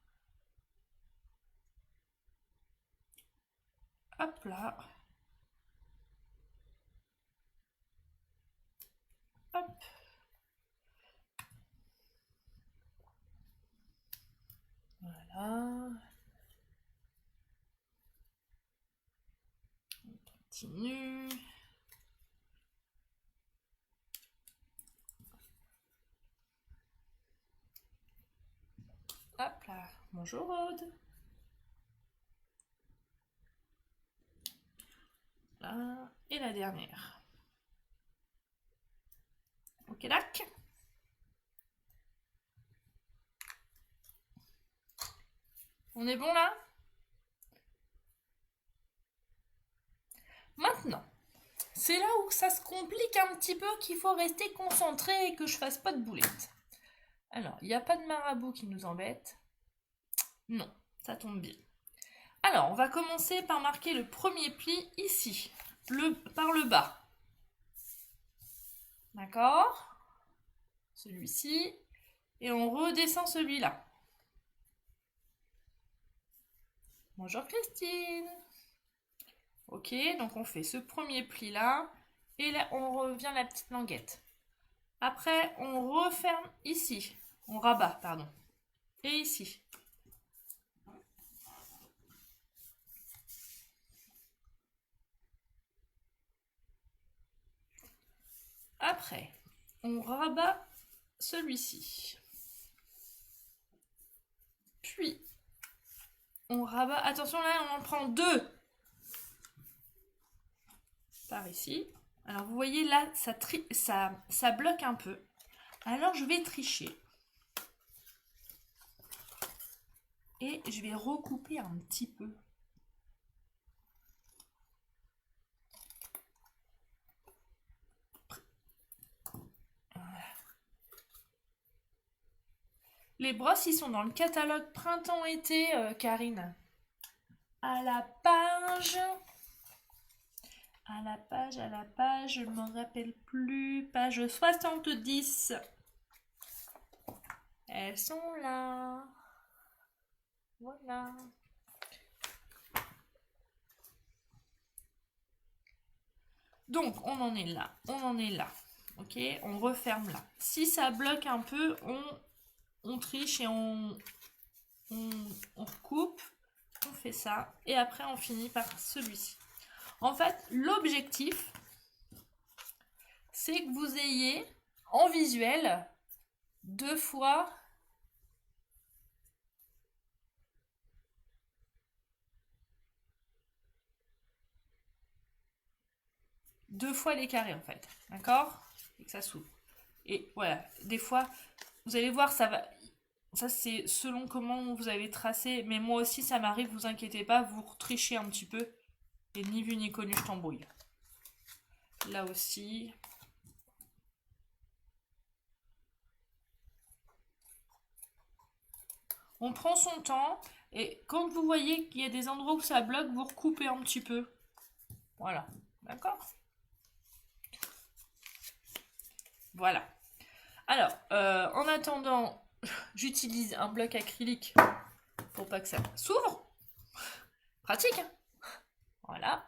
Speaker 1: Hop là. Hop. Voilà. On continue. Hop là. Bonjour Aude. Là. Et la dernière. Ok, dac. On est bon là? Maintenant, c'est là où ça se complique un petit peu, qu'il faut rester concentré et que je fasse pas de boulettes. Alors, il n'y a pas de marabout qui nous embête. Non, ça tombe bien. Alors, on va commencer par marquer le premier pli ici, par le bas. D'accord? Celui-ci. Et on redescend celui-là. Bonjour Christine. Ok, donc on fait ce premier pli là. Et là, on revient la petite languette. Après, on referme ici. On rabat, pardon. Et ici. Après, on rabat celui-ci. Puis, on rabat. Attention, là, on en prend deux. Par ici. Alors, vous voyez, là, ça bloque un peu. Alors, je vais tricher. Et je vais recouper un petit peu. Les brosses, ils sont dans le catalogue printemps-été, Karine. À la page, je ne m'en rappelle plus, page 70. Elles sont là. Voilà. Donc, on en est là, Ok, on referme là. Si ça bloque un peu, on triche et on recoupe. On fait ça. Et après, on finit par celui-ci. En fait, l'objectif, c'est que vous ayez en visuel deux fois les carrés en fait, d'accord? Et que ça s'ouvre. Et voilà, des fois, vous allez voir, ça va. Ça c'est selon comment vous avez tracé, mais moi aussi ça m'arrive, vous inquiétez pas, vous trichez un petit peu. Et ni vu ni connu, je t'embrouille. Là aussi. On prend son temps et quand vous voyez qu'il y a des endroits où ça bloque, vous recoupez un petit peu. Voilà, d'accord? Voilà. Alors, en attendant, j'utilise un bloc acrylique pour pas que ça s'ouvre. Pratique, hein? Voilà.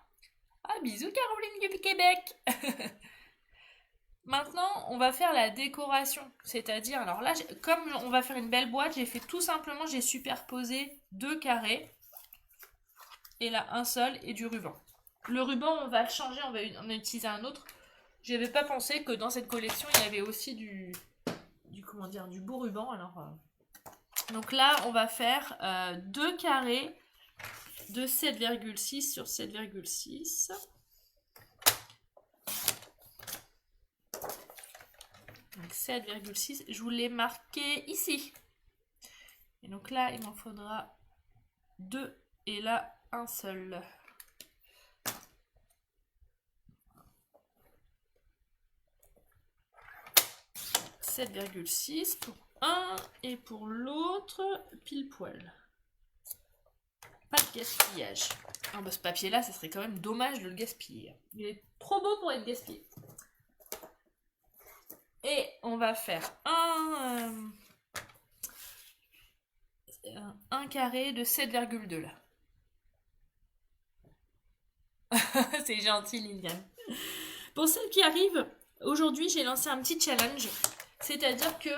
Speaker 1: Ah, bisous Caroline du Québec. Maintenant, on va faire la décoration. C'est-à-dire, alors là, comme on va faire une belle boîte, j'ai fait tout simplement, j'ai superposé deux carrés. Et là, un seul et du ruban. Le ruban, on va le changer, on va en utiliser un autre. J'avais pas pensé que dans cette collection, il y avait aussi du beau ruban. Alors, donc là, on va faire deux carrés de 7,6 sur 7,6. Donc 7,6, je vous l'ai marqué ici. Et donc là, il m'en faudra deux et là, un seul. 7,6 pour un et pour l'autre, pile poil. Pas de gaspillage. Ah bah, ce papier-là, ça serait quand même dommage de le gaspiller. Il est trop beau pour être gaspillé. Et on va faire un carré de 7,2 là. C'est gentil, Liliane. Pour celles qui arrivent, aujourd'hui, j'ai lancé un petit challenge. C'est-à-dire que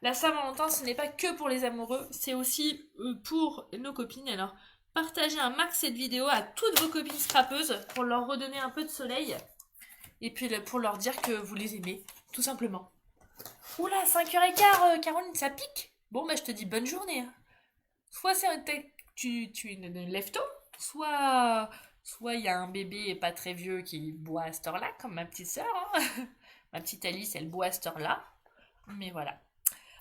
Speaker 1: la Saint-Valentin, ce n'est pas que pour les amoureux, c'est aussi pour nos copines. Alors, partagez un max cette vidéo à toutes vos copines scrapeuses pour leur redonner un peu de soleil. Et puis pour leur dire que vous les aimez, tout simplement. Oula, 5h15, Caroline, ça pique. Bon, bah je te dis bonne journée. Hein. Soit tu ne lèves tôt, soit il y a un bébé pas très vieux qui boit à cette heure-là, comme ma petite sœur. Hein. Ma petite Alice, elle boit à cette heure-là. Mais voilà.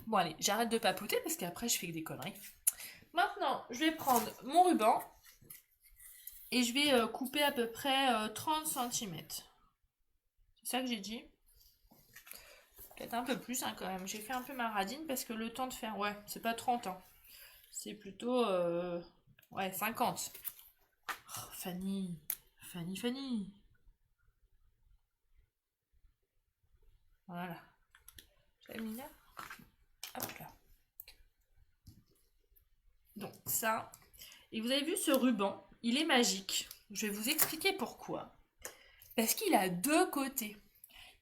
Speaker 1: Bon, allez, j'arrête de papoter parce qu'après, je fais que des conneries. Maintenant, je vais prendre mon ruban et je vais couper à peu près 30 cm. C'est ça que j'ai dit. Peut-être un peu plus hein, quand même. J'ai fait un peu ma radine parce que le temps de faire... Ouais, c'est pas 30 ans. C'est plutôt... Ouais, 50. Oh, Fanny. Fanny. Voilà. J'ai mis là. Hop là. Donc ça. Et vous avez vu ce ruban, il est magique. Je vais vous expliquer pourquoi. Parce qu'il a deux côtés.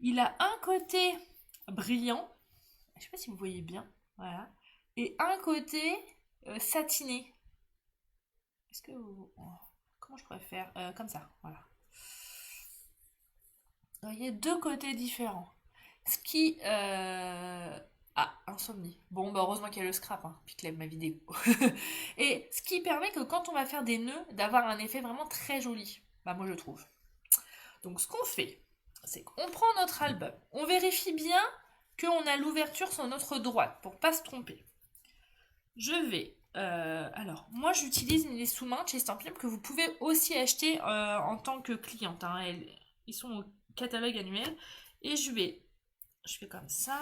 Speaker 1: Il a un côté brillant. Je ne sais pas si vous voyez bien. Voilà. Et un côté satiné. Est-ce que vous... Comment je pourrais faire comme ça, voilà. Vous voyez, deux côtés différents. Ce qui... Ah, insomnie. Bon, bah heureusement qu'il y a le scrap, hein, puis que lève ma vidéo. Et ce qui permet que quand on va faire des nœuds, d'avoir un effet vraiment très joli. Bah moi je trouve. Donc ce qu'on fait, c'est qu'on prend notre album. On vérifie bien qu'on a l'ouverture sur notre droite, pour pas se tromper. Je vais... alors, moi j'utilise les sous-mains chez Stampin' que vous pouvez aussi acheter en tant que cliente. Hein. Ils sont au catalogue annuel. Et je fais comme ça,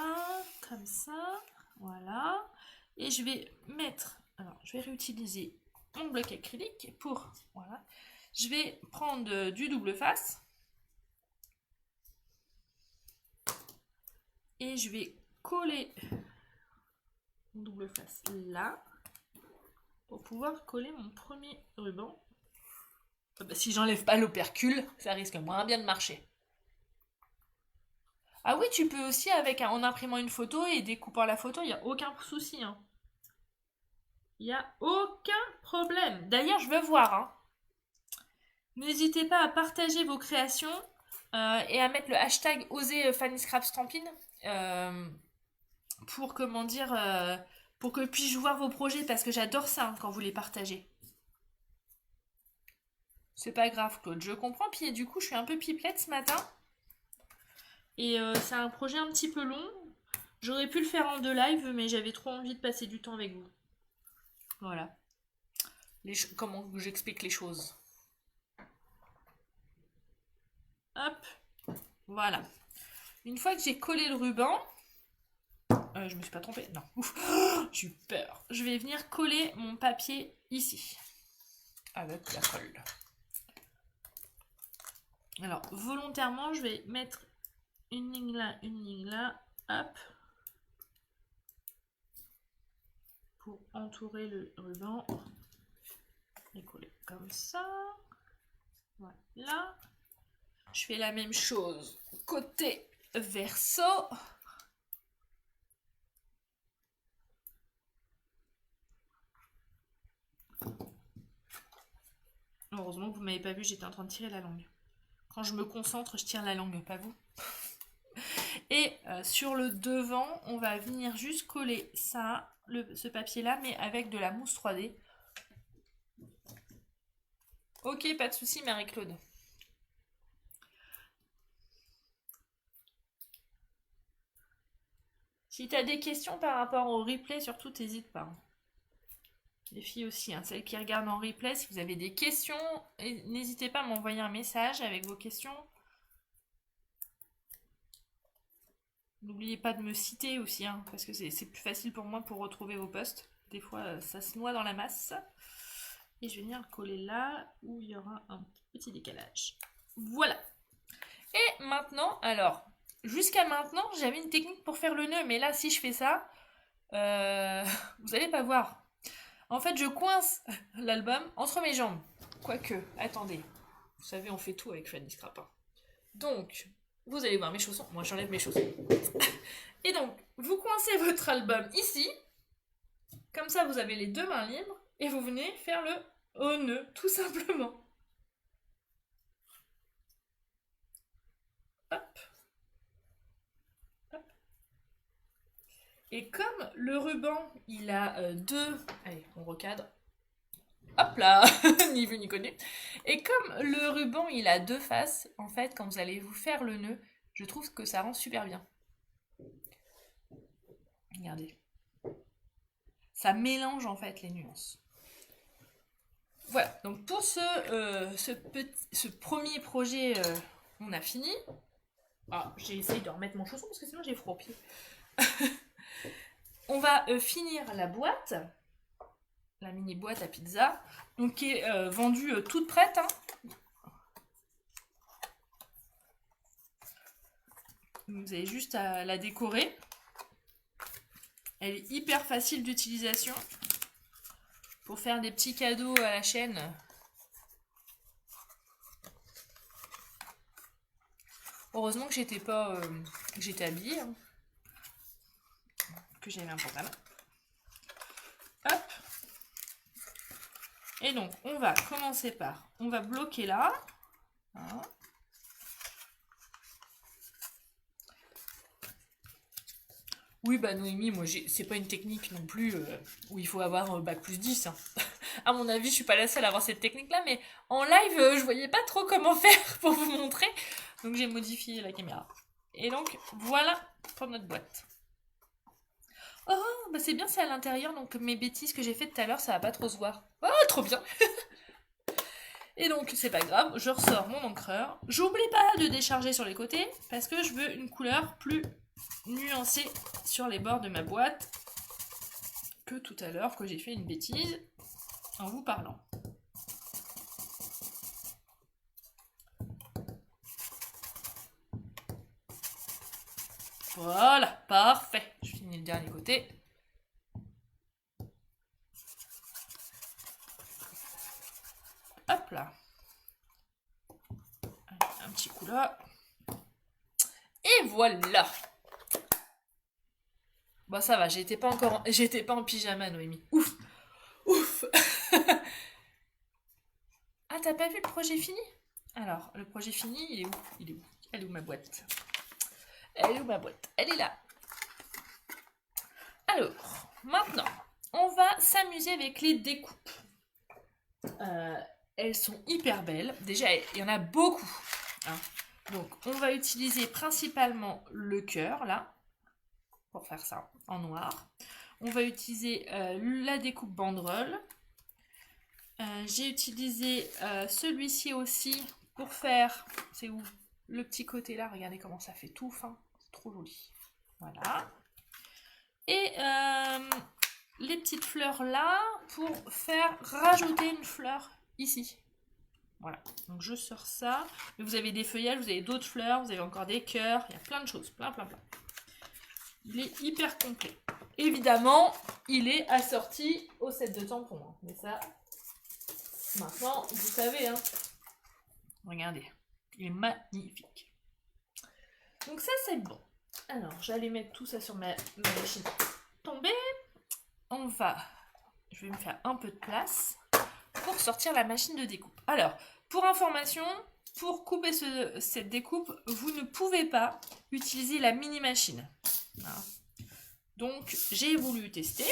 Speaker 1: voilà. Et je vais mettre, alors je vais réutiliser mon bloc acrylique pour, voilà. Je vais prendre du double face. Et je vais coller mon double face là, pour pouvoir coller mon premier ruban. Bah, si j'enlève pas l'opercule, ça risque moins bien de marcher. Ah oui, tu peux aussi en imprimant une photo et découpant la photo, il n'y a aucun souci. Hein. Il n'y a aucun problème. D'ailleurs, je veux voir. Hein. N'hésitez pas à partager vos créations et à mettre le hashtag Oser Fanny Scrap Stampin' pour comment dire pour que puis-je voir vos projets parce que j'adore ça hein, quand vous les partagez. C'est pas grave, Claude, je comprends. Puis du coup, je suis un peu pipelette ce matin. Et c'est un projet un petit peu long. J'aurais pu le faire en 2 lives, mais j'avais trop envie de passer du temps avec vous. Voilà. Comment j'explique les choses. Hop. Voilà. Une fois que j'ai collé le ruban, je me suis pas trompée. Non. Ouf. J'ai eu peur. Je vais venir coller mon papier ici. Avec la colle. Alors, volontairement, je vais mettre une ligne là. Hop. Pour entourer le ruban. Et coller comme ça. Voilà. Je fais la même chose côté verso. Heureusement que vous ne m'avez pas vu, j'étais en train de tirer la langue. Quand je me concentre, je tire la langue, pas vous. Et sur le devant, on va venir juste coller ça, ce papier-là, mais avec de la mousse 3D. Ok, pas de souci, Marie-Claude. Si tu as des questions par rapport au replay, surtout, n'hésite pas. Les filles aussi, hein, celles qui regardent en replay, si vous avez des questions, n'hésitez pas à m'envoyer un message avec vos questions. N'oubliez pas de me citer aussi, hein, parce que c'est plus facile pour moi pour retrouver vos posts. Des fois, ça se noie dans la masse. Et je vais venir le coller là où il y aura un petit décalage. Voilà. Et maintenant, alors, jusqu'à maintenant, j'avais une technique pour faire le nœud, mais là, si je fais ça, vous allez pas voir. En fait, je coince l'album entre mes jambes. Quoique, attendez. Vous savez, on fait tout avec Fanny Scrapin. Donc, vous allez voir mes chaussons. Moi, j'enlève mes chaussons. Et donc, vous coincez votre album ici. Comme ça, vous avez les deux mains libres. Et vous venez faire le haut nœud, tout simplement. Hop. Hop. Et comme le ruban, il a deux... Allez, on recadre. Hop là, ni vu ni connu. Et comme le ruban, il a deux faces, en fait, quand vous allez vous faire le nœud, je trouve que ça rend super bien. Regardez. Ça mélange, en fait, les nuances. Voilà, donc pour ce premier projet, on a fini. Ah, j'ai essayé de remettre mon chausson parce que sinon j'ai froid aux pieds. On va finir la boîte, la mini boîte à pizza, donc qui est vendue toute prête. Hein. Vous avez juste à la décorer. Elle est hyper facile d'utilisation pour faire des petits cadeaux à la chaîne. Heureusement que j'étais pas, que j'étais habillée, hein. Que j'avais un pantalon. Hop. Et donc, on va commencer par, on va bloquer là. Hein. Oui, bah Noémie, moi, c'est pas une technique non plus où il faut avoir bac plus 10. Hein. À mon avis, je suis pas la seule à avoir cette technique-là, mais en live, je voyais pas trop comment faire pour vous montrer. Donc, j'ai modifié la caméra. Et donc, voilà pour notre boîte. Oh, bah c'est bien, c'est à l'intérieur, donc mes bêtises que j'ai faites tout à l'heure, ça va pas trop se voir. Oh, trop bien. Et donc, c'est pas grave, je ressors mon encreur. J'oublie pas de décharger sur les côtés, parce que je veux une couleur plus nuancée sur les bords de ma boîte que tout à l'heure, que j'ai fait une bêtise en vous parlant. Voilà, parfait. Je finis le dernier côté. Hop là. Un petit coup là. Et voilà. Bon, ça va, j'étais pas en pyjama, Noémie. Ouf. Ouf. Ah, t'as pas vu le projet fini? Alors, le projet fini, il est où? Il est où? Elle est où ma boîte? Elle est où ma boîte? Elle est là. Alors, maintenant, on va s'amuser avec les découpes. Elles sont hyper belles. Déjà, il y en a beaucoup. Hein. Donc, on va utiliser principalement le cœur, là, pour faire ça, en noir. On va utiliser la découpe banderole. J'ai utilisé celui-ci aussi pour faire, c'est où? Le petit côté là, regardez comment ça fait tout fin, c'est trop joli. Voilà. Et les petites fleurs là pour faire rajouter une fleur ici. Voilà, donc je sors ça. Mais vous avez des feuillages, vous avez d'autres fleurs, vous avez encore des cœurs, il y a plein de choses, plein. Il est hyper complet. Évidemment, il est assorti au set de tampons. Hein. Mais ça, maintenant, vous savez. Hein. Regardez, il est magnifique. Donc ça, c'est bon. Alors, j'allais mettre tout ça sur ma machine tombée. Je vais me faire un peu de place pour sortir la machine de découpe. Alors, pour information, pour couper cette découpe, vous ne pouvez pas utiliser la mini machine. Voilà. Donc, j'ai voulu tester,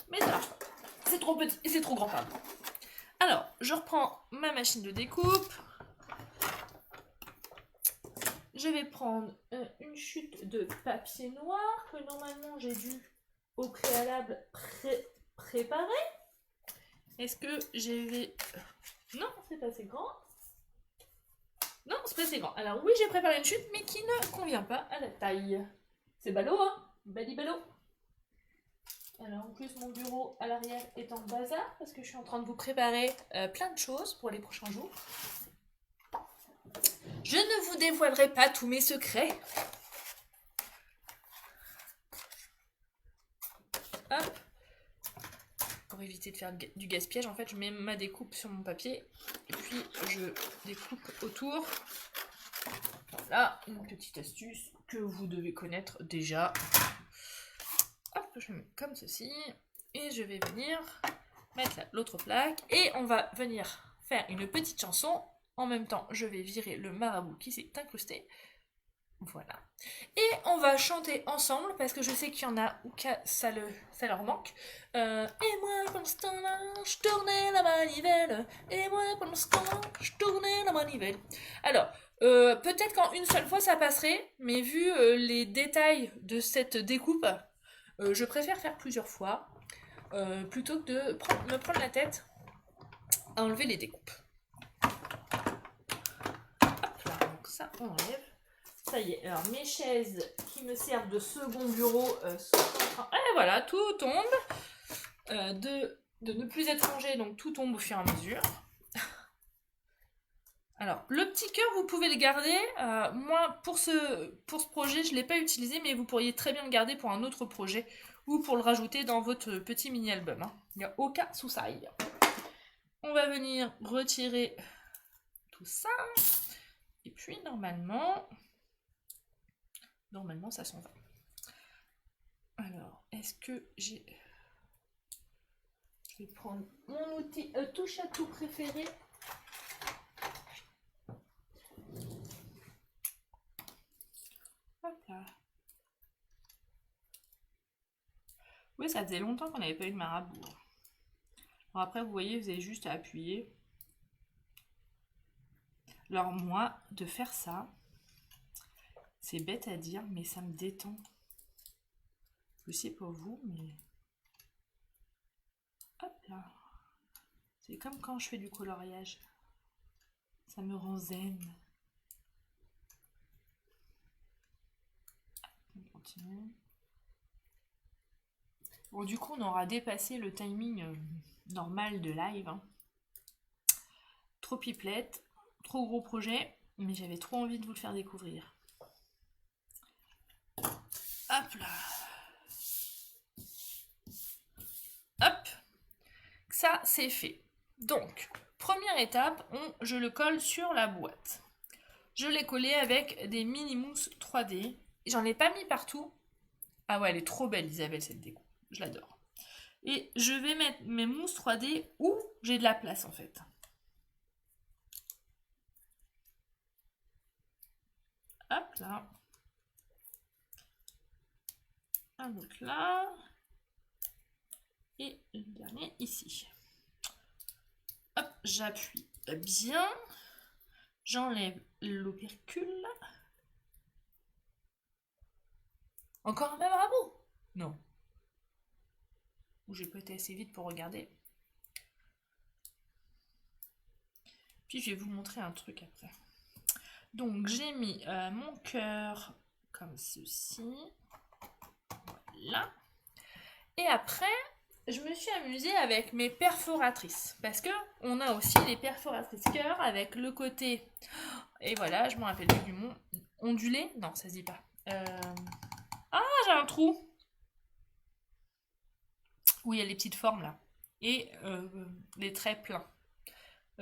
Speaker 1: mais ça marche pas. C'est trop petit et c'est trop grand, pardon. Alors, je reprends ma machine de découpe. Je vais prendre une chute de papier noir que normalement j'ai dû au préalable préparer. Est-ce que je vais... Non, c'est pas assez grand. Non, c'est pas assez grand. Alors oui, j'ai préparé une chute, mais qui ne convient pas à la taille. C'est ballot, hein? Ballot. Alors en plus mon bureau à l'arrière est en bazar parce que je suis en train de vous préparer plein de choses pour les prochains jours. Je ne vous dévoilerai pas tous mes secrets. Hop. Pour éviter de faire du gaspillage, en fait, je mets ma découpe sur mon papier et puis je découpe autour. Voilà, une petite astuce que vous devez connaître déjà. Hop, je mets comme ceci et je vais venir mettre l'autre plaque et on va venir faire une petite chanson. En même temps, je vais virer le marabout qui s'est incrusté. Voilà. Et on va chanter ensemble parce que je sais qu'il y en a où ça leur manque. Et moi pendant ce temps-là, je tournais la manivelle. Et moi pendant ce temps-là, je tournais la manivelle. Alors, peut-être qu'en une seule fois ça passerait, mais vu les détails de cette découpe, je préfère faire plusieurs fois plutôt que de me prendre la tête à enlever les découpes. Hop là, donc ça on enlève. Ça y est, alors mes chaises qui me servent de second bureau sont en train... Et voilà, tout tombe. De ne plus être rangé, donc tout tombe au fur et à mesure. Alors, le petit cœur, vous pouvez le garder. Moi, pour ce projet, je ne l'ai pas utilisé, mais vous pourriez très bien le garder pour un autre projet ou pour le rajouter dans votre petit mini-album. Hein. Il n'y a aucun souci. On va venir retirer tout ça. Et puis, normalement, ça s'en va. Alors, est-ce que j'ai... Je vais prendre mon outil touche à tout préféré. Hop là. Oui, ça faisait longtemps qu'on n'avait pas eu de marabout. Bon, après, vous voyez, vous avez juste à appuyer. Alors moi, de faire ça, c'est bête à dire, mais ça me détend. Je sais pas vous, mais... Hop là. C'est comme quand je fais du coloriage. Ça me rend zen. On continue. Bon, du coup, on aura dépassé le timing normal de live. Hein. Trop pipelette, trop gros projet, mais j'avais trop envie de vous le faire découvrir. Hop là. Hop. Ça, c'est fait. Donc, première étape, je le colle sur la boîte. Je l'ai collé avec des mini mousses 3D. J'en ai pas mis partout. Ah ouais, elle est trop belle, Isabelle, cette déco. Je l'adore. Et je vais mettre mes mousses 3D où j'ai de la place, en fait. Hop là. Un autre là. Et le dernier ici. Hop, j'appuie bien. J'enlève l'opercule. Encore un même rabot? Non. Ou j'ai pas été assez vite pour regarder. Puis je vais vous montrer un truc après. Donc j'ai mis mon cœur comme ceci. Voilà. Et après, je me suis amusée avec mes perforatrices. Parce que on a aussi les perforatrices cœur avec le côté... Et voilà, je m'en rappelle plus du mot. Ondulé? Non, ça se dit pas. Ah, j'ai un trou. Où il y a les petites formes là. Et les traits pleins.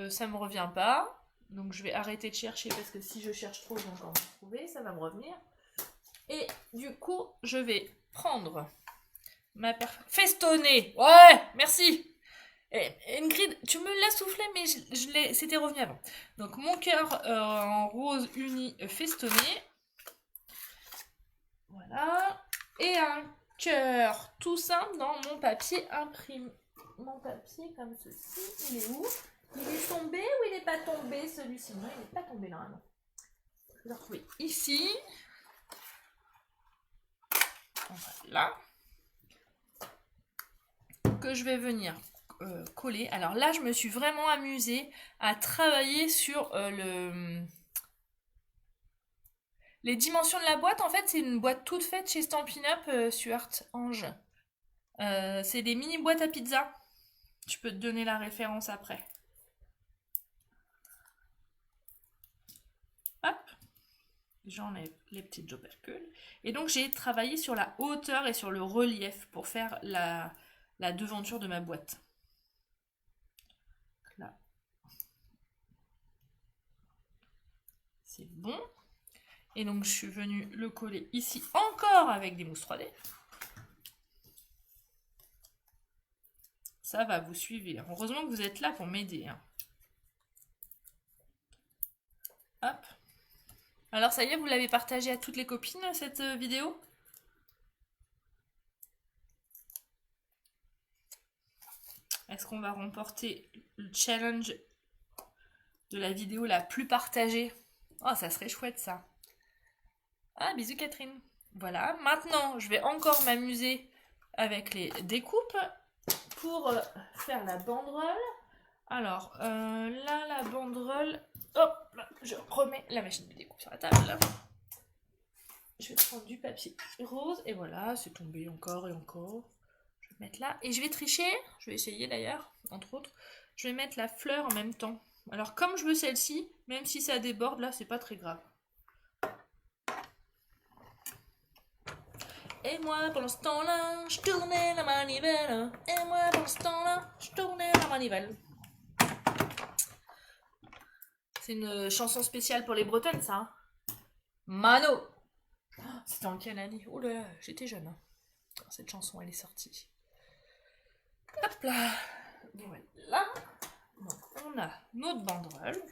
Speaker 1: Ça me revient pas. Donc je vais arrêter de chercher parce que si je cherche trop, je vais encore me trouver. Ça va me revenir. Et du coup, je vais prendre ma festonner. Ouais, merci. Et Ingrid, tu me l'as soufflé, mais c'était revenu avant. Donc mon cœur en rose uni festonné. Voilà. Et un cœur tout simple dans mon papier imprimé. Mon papier comme ceci. Il est où? Il est tombé ou il n'est pas tombé celui-ci? Non, il n'est pas tombé normalement. Je vais le retrouver ici. Voilà. Que je vais venir coller. Alors là, je me suis vraiment amusée à travailler sur les dimensions de la boîte. En fait, c'est une boîte toute faite chez Stampin' Up Stuart Ange. C'est des mini boîtes à pizza. Je peux te donner la référence après. Hop, j'enlève les petites opercules. Et donc j'ai travaillé sur la hauteur et sur le relief pour faire la devanture de ma boîte. Là. C'est bon. Et donc je suis venue le coller ici encore avec des mousses 3D. Ça va, vous suivez. Heureusement que vous êtes là pour m'aider. Hein. Hop. Alors ça y est, vous l'avez partagé à toutes les copines, cette vidéo? Est-ce qu'on va remporter le challenge de la vidéo la plus partagée? Oh, ça serait chouette ça. Ah, bisous Catherine. Voilà, maintenant je vais encore m'amuser avec les découpes pour faire la banderole. Alors, là, la banderole... Hop, là, je remets la machine de découpe sur la table. Là. Je vais prendre du papier rose. Et voilà, c'est tombé encore et encore. Je vais mettre là. Et je vais tricher. Je vais essayer d'ailleurs, entre autres. Je vais mettre la fleur en même temps. Alors, comme je veux celle-ci, même si ça déborde, là, c'est pas très grave. Et moi, pendant ce temps-là, je tournais la manivelle. Et moi, pendant ce temps-là, je tournais la manivelle. C'est une chanson spéciale pour les Bretonnes, ça. Hein. Mano. C'était en quelle année? Oh là là, j'étais jeune. Hein. Cette chanson, elle est sortie. Hop là. Voilà. Donc, on a notre banderole.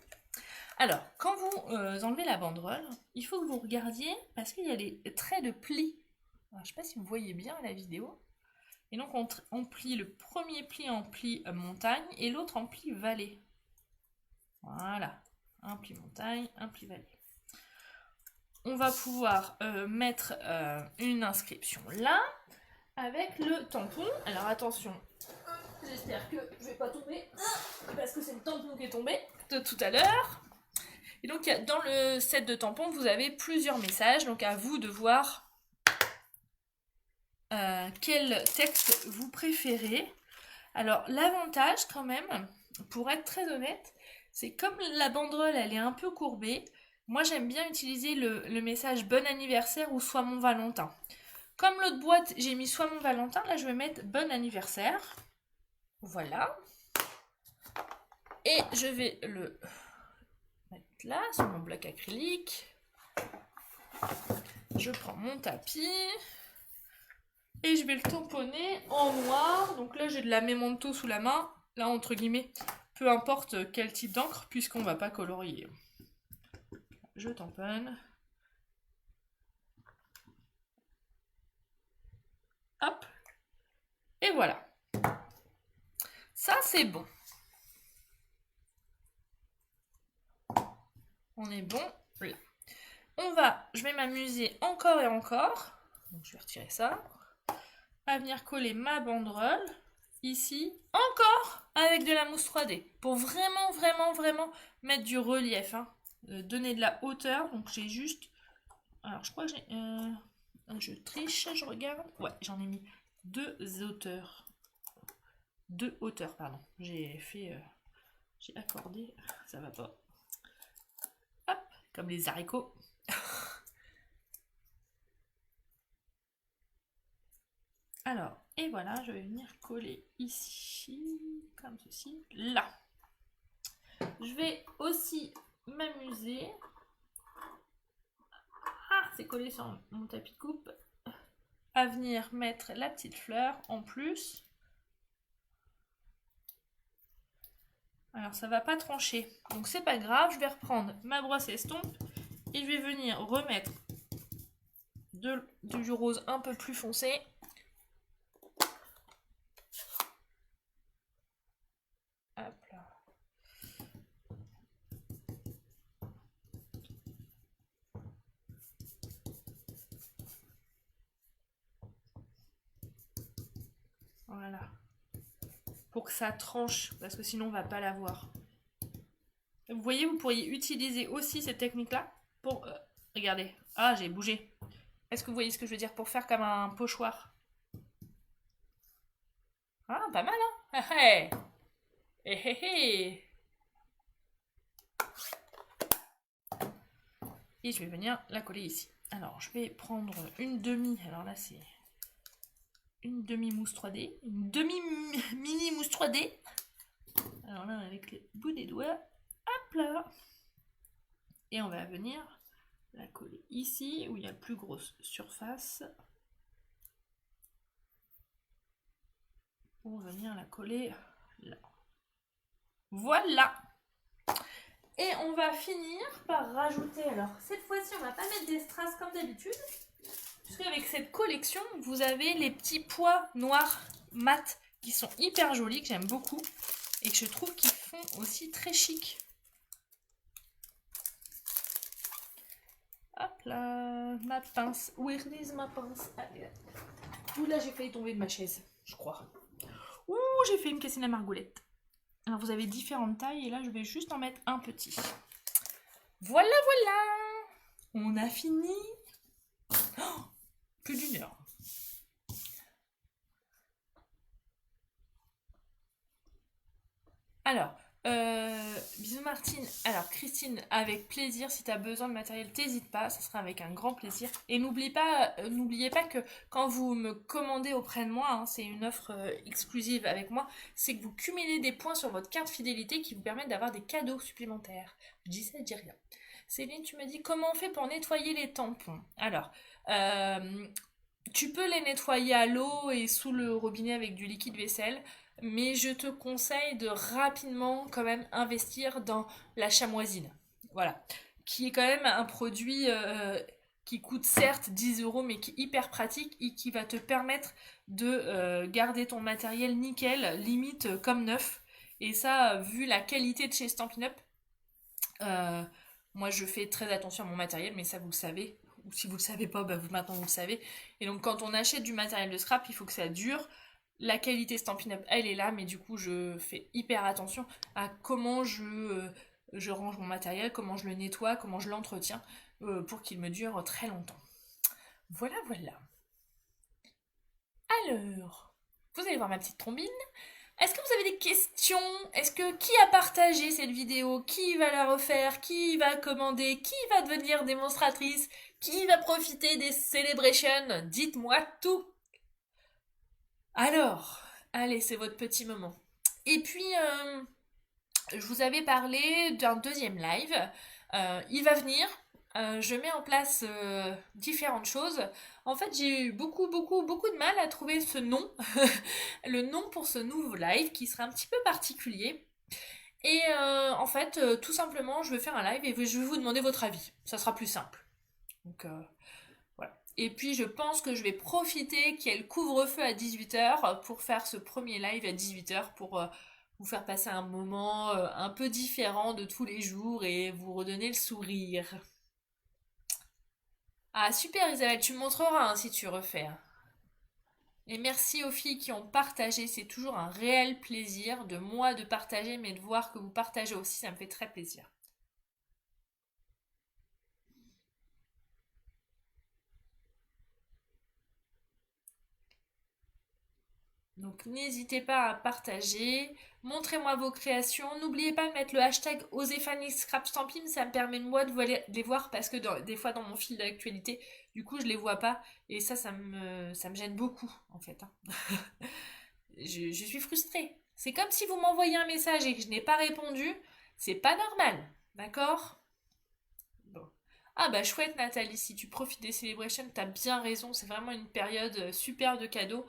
Speaker 1: Alors, quand vous enlevez la banderole, il faut que vous regardiez, parce qu'il y a les traits de pli. Alors, je ne sais pas si vous voyez bien la vidéo. Et donc, on plie le premier pli en pli montagne et l'autre en pli vallée. Voilà. Un pli montagne, un pli vallée. On va pouvoir mettre une inscription là, avec le tampon. Alors attention, j'espère que je vais pas tomber, parce que c'est le tampon qui est tombé de tout à l'heure. Et donc dans le set de tampons, vous avez plusieurs messages, donc à vous de voir quel texte vous préférez. Alors l'avantage quand même, pour être très honnête, c'est comme la banderole elle est un peu courbée, moi j'aime bien utiliser le message bon anniversaire ou soit mon Valentin. Comme l'autre boîte j'ai mis soit mon Valentin, là je vais mettre bon anniversaire. Voilà. Et je vais le mettre là sur mon bloc acrylique. Je prends mon tapis. Et je vais le tamponner en noir. Donc là j'ai de la Memento sous la main. Là entre guillemets, peu importe quel type d'encre puisqu'on ne va pas colorier. Je tamponne. Hop. Et voilà. Ça, c'est bon. On est bon. Là. Je vais m'amuser encore et encore. Donc, je vais retirer ça. À venir coller ma banderole. Ici. Encore avec de la mousse 3D. Pour vraiment, vraiment, vraiment mettre du relief. Hein. Donner de la hauteur. Donc, j'ai juste... Alors, je crois que j'ai... Je triche, je regarde. Ouais, j'en ai mis 2 hauteurs. 2 hauteurs, pardon. J'ai fait... j'ai accordé. Ça va pas. Hop, comme les haricots. Alors, et voilà, je vais venir coller ici, comme ceci, là. Je vais aussi m'amuser. Ah, c'est collé sur mon tapis de coupe. À venir mettre la petite fleur en plus. Alors ça va pas trancher, donc c'est pas grave, je vais reprendre ma brosse estompe et je vais venir remettre du rose un peu plus foncé. Hop là. Voilà. Pour que ça tranche, parce que sinon on va pas la voir. Vous voyez, vous pourriez utiliser aussi cette technique-là pour... regardez. Ah, j'ai bougé. Est-ce que vous voyez ce que je veux dire? Pour faire comme un pochoir. Ah, pas mal, hein? Hé, hé, hé, hé. Et je vais venir la coller ici. Alors, je vais prendre une demi. Alors là, c'est une demi mousse 3D. Une demi mini mousse 3D. Alors là, avec les bouts des doigts. Hop là. Et on va venir la coller ici, où il y a plus grosse surface. Pour venir la coller là. Voilà. Et on va finir par rajouter, alors cette fois-ci on va pas mettre des strass comme d'habitude, puisque avec cette collection vous avez les petits pois noirs mat qui sont hyper jolis, que j'aime beaucoup et que je trouve qu'ils font aussi très chic. Hop là, ma pince, where is ma pince? Allez, ouh là j'ai failli tomber de ma chaise, je crois. Ouh, j'ai fait me casser la margoulette. Alors vous avez différentes tailles et là je vais juste en mettre un petit. Voilà, voilà. On a fini. Oh, plus d'une heure. Alors, bisous Martine. Alors Christine, avec plaisir, si tu as besoin de matériel, t'hésites pas, ça sera avec un grand plaisir. Et n'oubliez pas que quand vous me commandez auprès de moi, hein, c'est une offre exclusive avec moi, c'est que vous cumulez des points sur votre carte fidélité qui vous permettent d'avoir des cadeaux supplémentaires. Je dis ça, je dis rien. Céline, tu me dis comment on fait pour nettoyer les tampons. Alors, tu peux les nettoyer à l'eau et sous le robinet avec du liquide vaisselle, mais je te conseille de rapidement quand même investir dans la chamoisine. Voilà. Qui est quand même un produit qui coûte certes 10 euros, mais qui est hyper pratique et qui va te permettre de garder ton matériel nickel, limite comme neuf. Et ça, vu la qualité de chez Stampin' Up, euh, moi je fais très attention à mon matériel, mais ça vous le savez. Ou si vous le savez pas, bah maintenant vous le savez. Et donc quand on achète du matériel de scrap, il faut que ça dure. La qualité Stampin' Up, elle est là, mais du coup je fais hyper attention à comment je range mon matériel, comment je le nettoie, comment je l'entretiens pour qu'il me dure très longtemps. Voilà, voilà. Alors, vous allez voir ma petite trombine. Est-ce que vous avez des questions? Est-ce que qui a partagé cette vidéo? Qui va la refaire? Qui va commander? Qui va devenir démonstratrice? Qui va profiter des celebrations? Dites-moi tout. Alors, allez, c'est votre petit moment. Et puis, je vous avais parlé d'un deuxième live. Il va venir. Je mets en place différentes choses. En fait, j'ai eu beaucoup de mal à trouver ce nom, le nom pour ce nouveau live qui sera un petit peu particulier. Et en fait, tout simplement, je vais faire un live et je vais vous demander votre avis. Ça sera plus simple. Donc voilà. Et puis je pense que je vais profiter qu'il y ait le couvre-feu à 18h pour faire ce premier live à 18h pour vous faire passer un moment un peu différent de tous les jours et vous redonner le sourire. Ah super Isabelle, tu me montreras hein, si tu refais. Et merci aux filles qui ont partagé, c'est toujours un réel plaisir de moi de partager, mais de voir que vous partagez aussi, ça me fait très plaisir. Donc n'hésitez pas à partager, montrez-moi vos créations, n'oubliez pas de mettre le hashtag OséphanieScrapStampin, ça me permet moi de les voir parce que des fois dans mon fil d'actualité, du coup je les vois pas et ça me gêne beaucoup en fait. Hein. Je suis frustrée. C'est comme si vous m'envoyez un message et que je n'ai pas répondu, c'est pas normal, d'accord? Bon. Ah bah chouette Nathalie, si tu profites des celebrations, t'as bien raison, c'est vraiment une période super de cadeaux.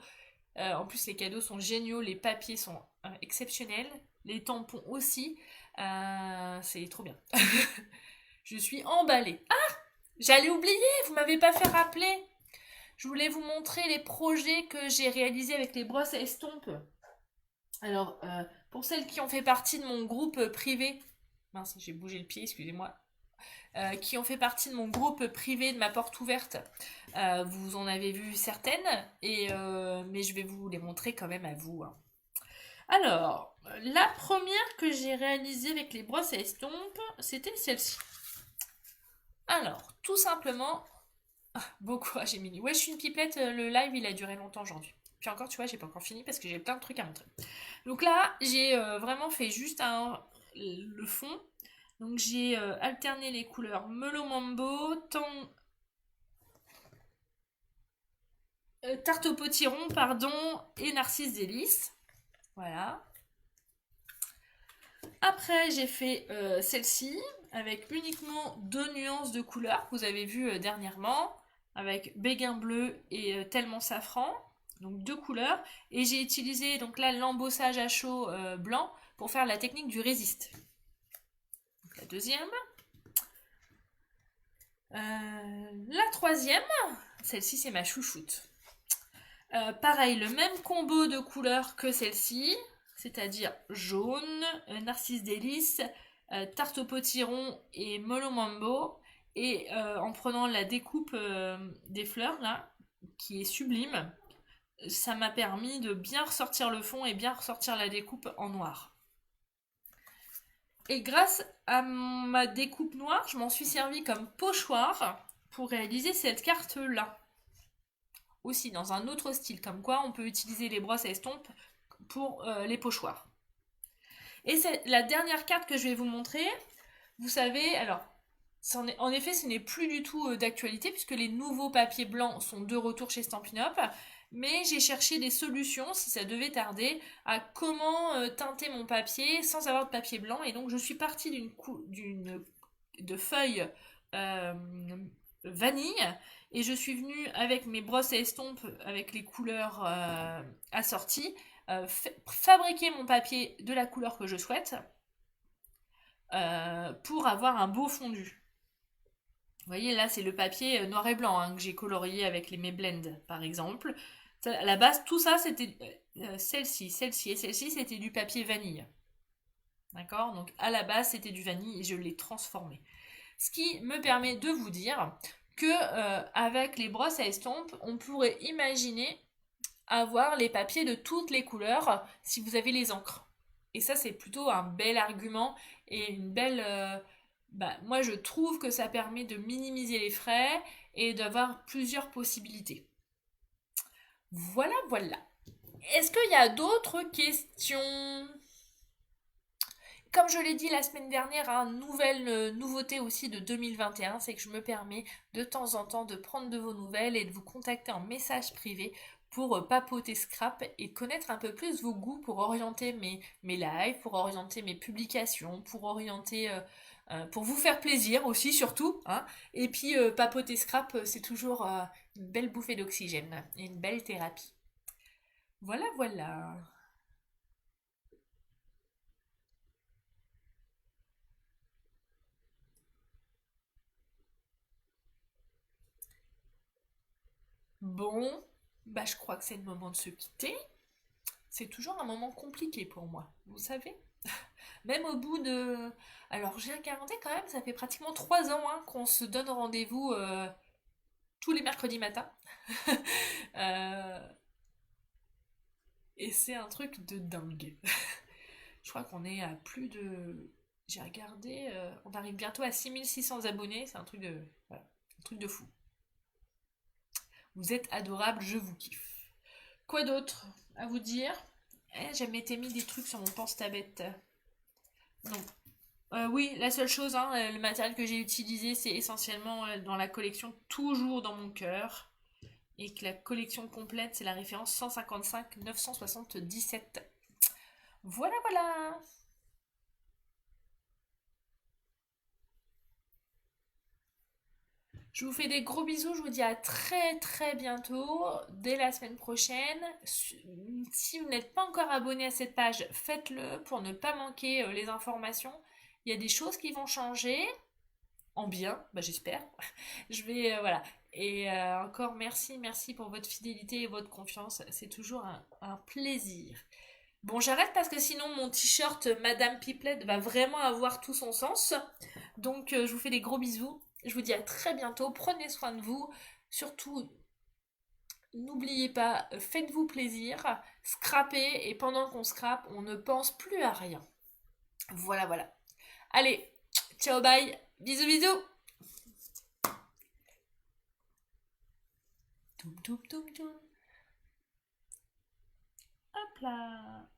Speaker 1: En plus, les cadeaux sont géniaux, les papiers sont exceptionnels, les tampons aussi. C'est trop bien. Je suis emballée. Ah, j'allais oublier, vous m'avez pas fait rappeler. Je voulais vous montrer les projets que j'ai réalisés avec les brosses à estompe. Alors, pour celles qui ont fait partie de mon groupe privé, mince, j'ai bougé le pied, excusez-moi. Qui ont fait partie de mon groupe privé de ma porte ouverte. Vous en avez vu certaines, mais je vais vous les montrer quand même à vous. Hein. Alors, la première que j'ai réalisée avec les brosses à estompe, c'était celle-ci. Alors, tout simplement... Ah, beau courage Émilie. Ouais, je suis une pipette, le live il a duré longtemps aujourd'hui. Puis encore, tu vois, j'ai pas encore fini parce que j'ai plein de trucs à montrer. Donc là, j'ai vraiment fait juste le fond. Donc j'ai alterné les couleurs Mellow Mambo, Tarte au potiron, pardon, et Narcisse Délice. Voilà. Après, j'ai fait celle-ci avec uniquement 2 nuances de couleurs que vous avez vues dernièrement, avec béguin bleu et tellement safran. Donc 2 couleurs. Et j'ai utilisé donc là l'embossage à chaud blanc pour faire la technique du résiste. Donc la deuxième. La troisième, celle-ci c'est ma chouchoute. Pareil, le même combo de couleurs que celle-ci, c'est-à-dire jaune, narcisse délice, tarte au potiron et melon mambo. Et en prenant la découpe des fleurs là, qui est sublime, ça m'a permis de bien ressortir le fond et bien ressortir la découpe en noir. Et grâce à ma découpe noire, je m'en suis servi comme pochoir pour réaliser cette carte là. Aussi dans un autre style, comme quoi on peut utiliser les brosses à estompe pour les pochoirs. Et c'est la dernière carte que je vais vous montrer. Vous savez, alors, en effet, ce n'est plus du tout d'actualité puisque les nouveaux papiers blancs sont de retour chez Stampin' Up. Mais j'ai cherché des solutions, si ça devait tarder, à comment teinter mon papier sans avoir de papier blanc. Et donc, je suis partie de feuilles vanille. Et je suis venue avec mes brosses à estompe, avec les couleurs assorties, fabriquer mon papier de la couleur que je souhaite pour avoir un beau fondu. Vous voyez, là, c'est le papier noir et blanc que j'ai colorié avec mes blends, par exemple. Ça, à la base, tout ça, c'était celle-ci et celle-ci, c'était du papier vanille. D'accord? Donc, à la base, c'était du vanille et je l'ai transformé. Ce qui me permet de vous dire que avec les brosses à estompe, on pourrait imaginer avoir les papiers de toutes les couleurs si vous avez les encres. Et ça, c'est plutôt un bel argument et une belle... moi, je trouve que ça permet de minimiser les frais et d'avoir plusieurs possibilités. Voilà, voilà. Est-ce qu'il y a d'autres questions? Comme je l'ai dit la semaine dernière, nouvelle nouveauté aussi de 2021, c'est que je me permets de temps en temps de prendre de vos nouvelles et de vous contacter en message privé pour papoter scrap et connaître un peu plus vos goûts pour orienter mes lives, pour orienter mes publications, pour vous faire plaisir aussi surtout. Et puis papoter scrap, c'est toujours une belle bouffée d'oxygène et une belle thérapie. Voilà, voilà. Bon, je crois que c'est le moment de se quitter. C'est toujours un moment compliqué pour moi, vous savez. Même au bout de... Alors j'ai regardé quand même, ça fait pratiquement 3 ans qu'on se donne rendez-vous tous les mercredis matins. Euh, Et c'est un truc de dingue. Je crois qu'on est à plus de... J'ai regardé, on arrive bientôt à 6600 abonnés, c'est un truc de... Voilà, un truc de fou. Vous êtes adorables, je vous kiffe. Quoi d'autre à vous dire? J'ai mis des trucs sur mon pense-tablette. Non. Oui, la seule chose, le matériel que j'ai utilisé, c'est essentiellement dans la collection Toujours dans mon cœur. Et que la collection complète, c'est la référence 155 977. Voilà, voilà. Je vous fais des gros bisous, je vous dis à très très bientôt, dès la semaine prochaine. Si vous n'êtes pas encore abonné à cette page, faites-le pour ne pas manquer les informations. Il y a des choses qui vont changer, en bien, j'espère. Je vais, voilà. Et encore merci pour votre fidélité et votre confiance. C'est toujours un plaisir. Bon, j'arrête parce que sinon mon t-shirt Madame Pipelette va vraiment avoir tout son sens. Donc, je vous fais des gros bisous. Je vous dis à très bientôt. Prenez soin de vous. Surtout, n'oubliez pas, faites-vous plaisir. Scrapez. Et pendant qu'on scrape, on ne pense plus à rien. Voilà, voilà. Allez, ciao, bye. Bisous, bisous. Toum, toum, toum, toum. Hop là!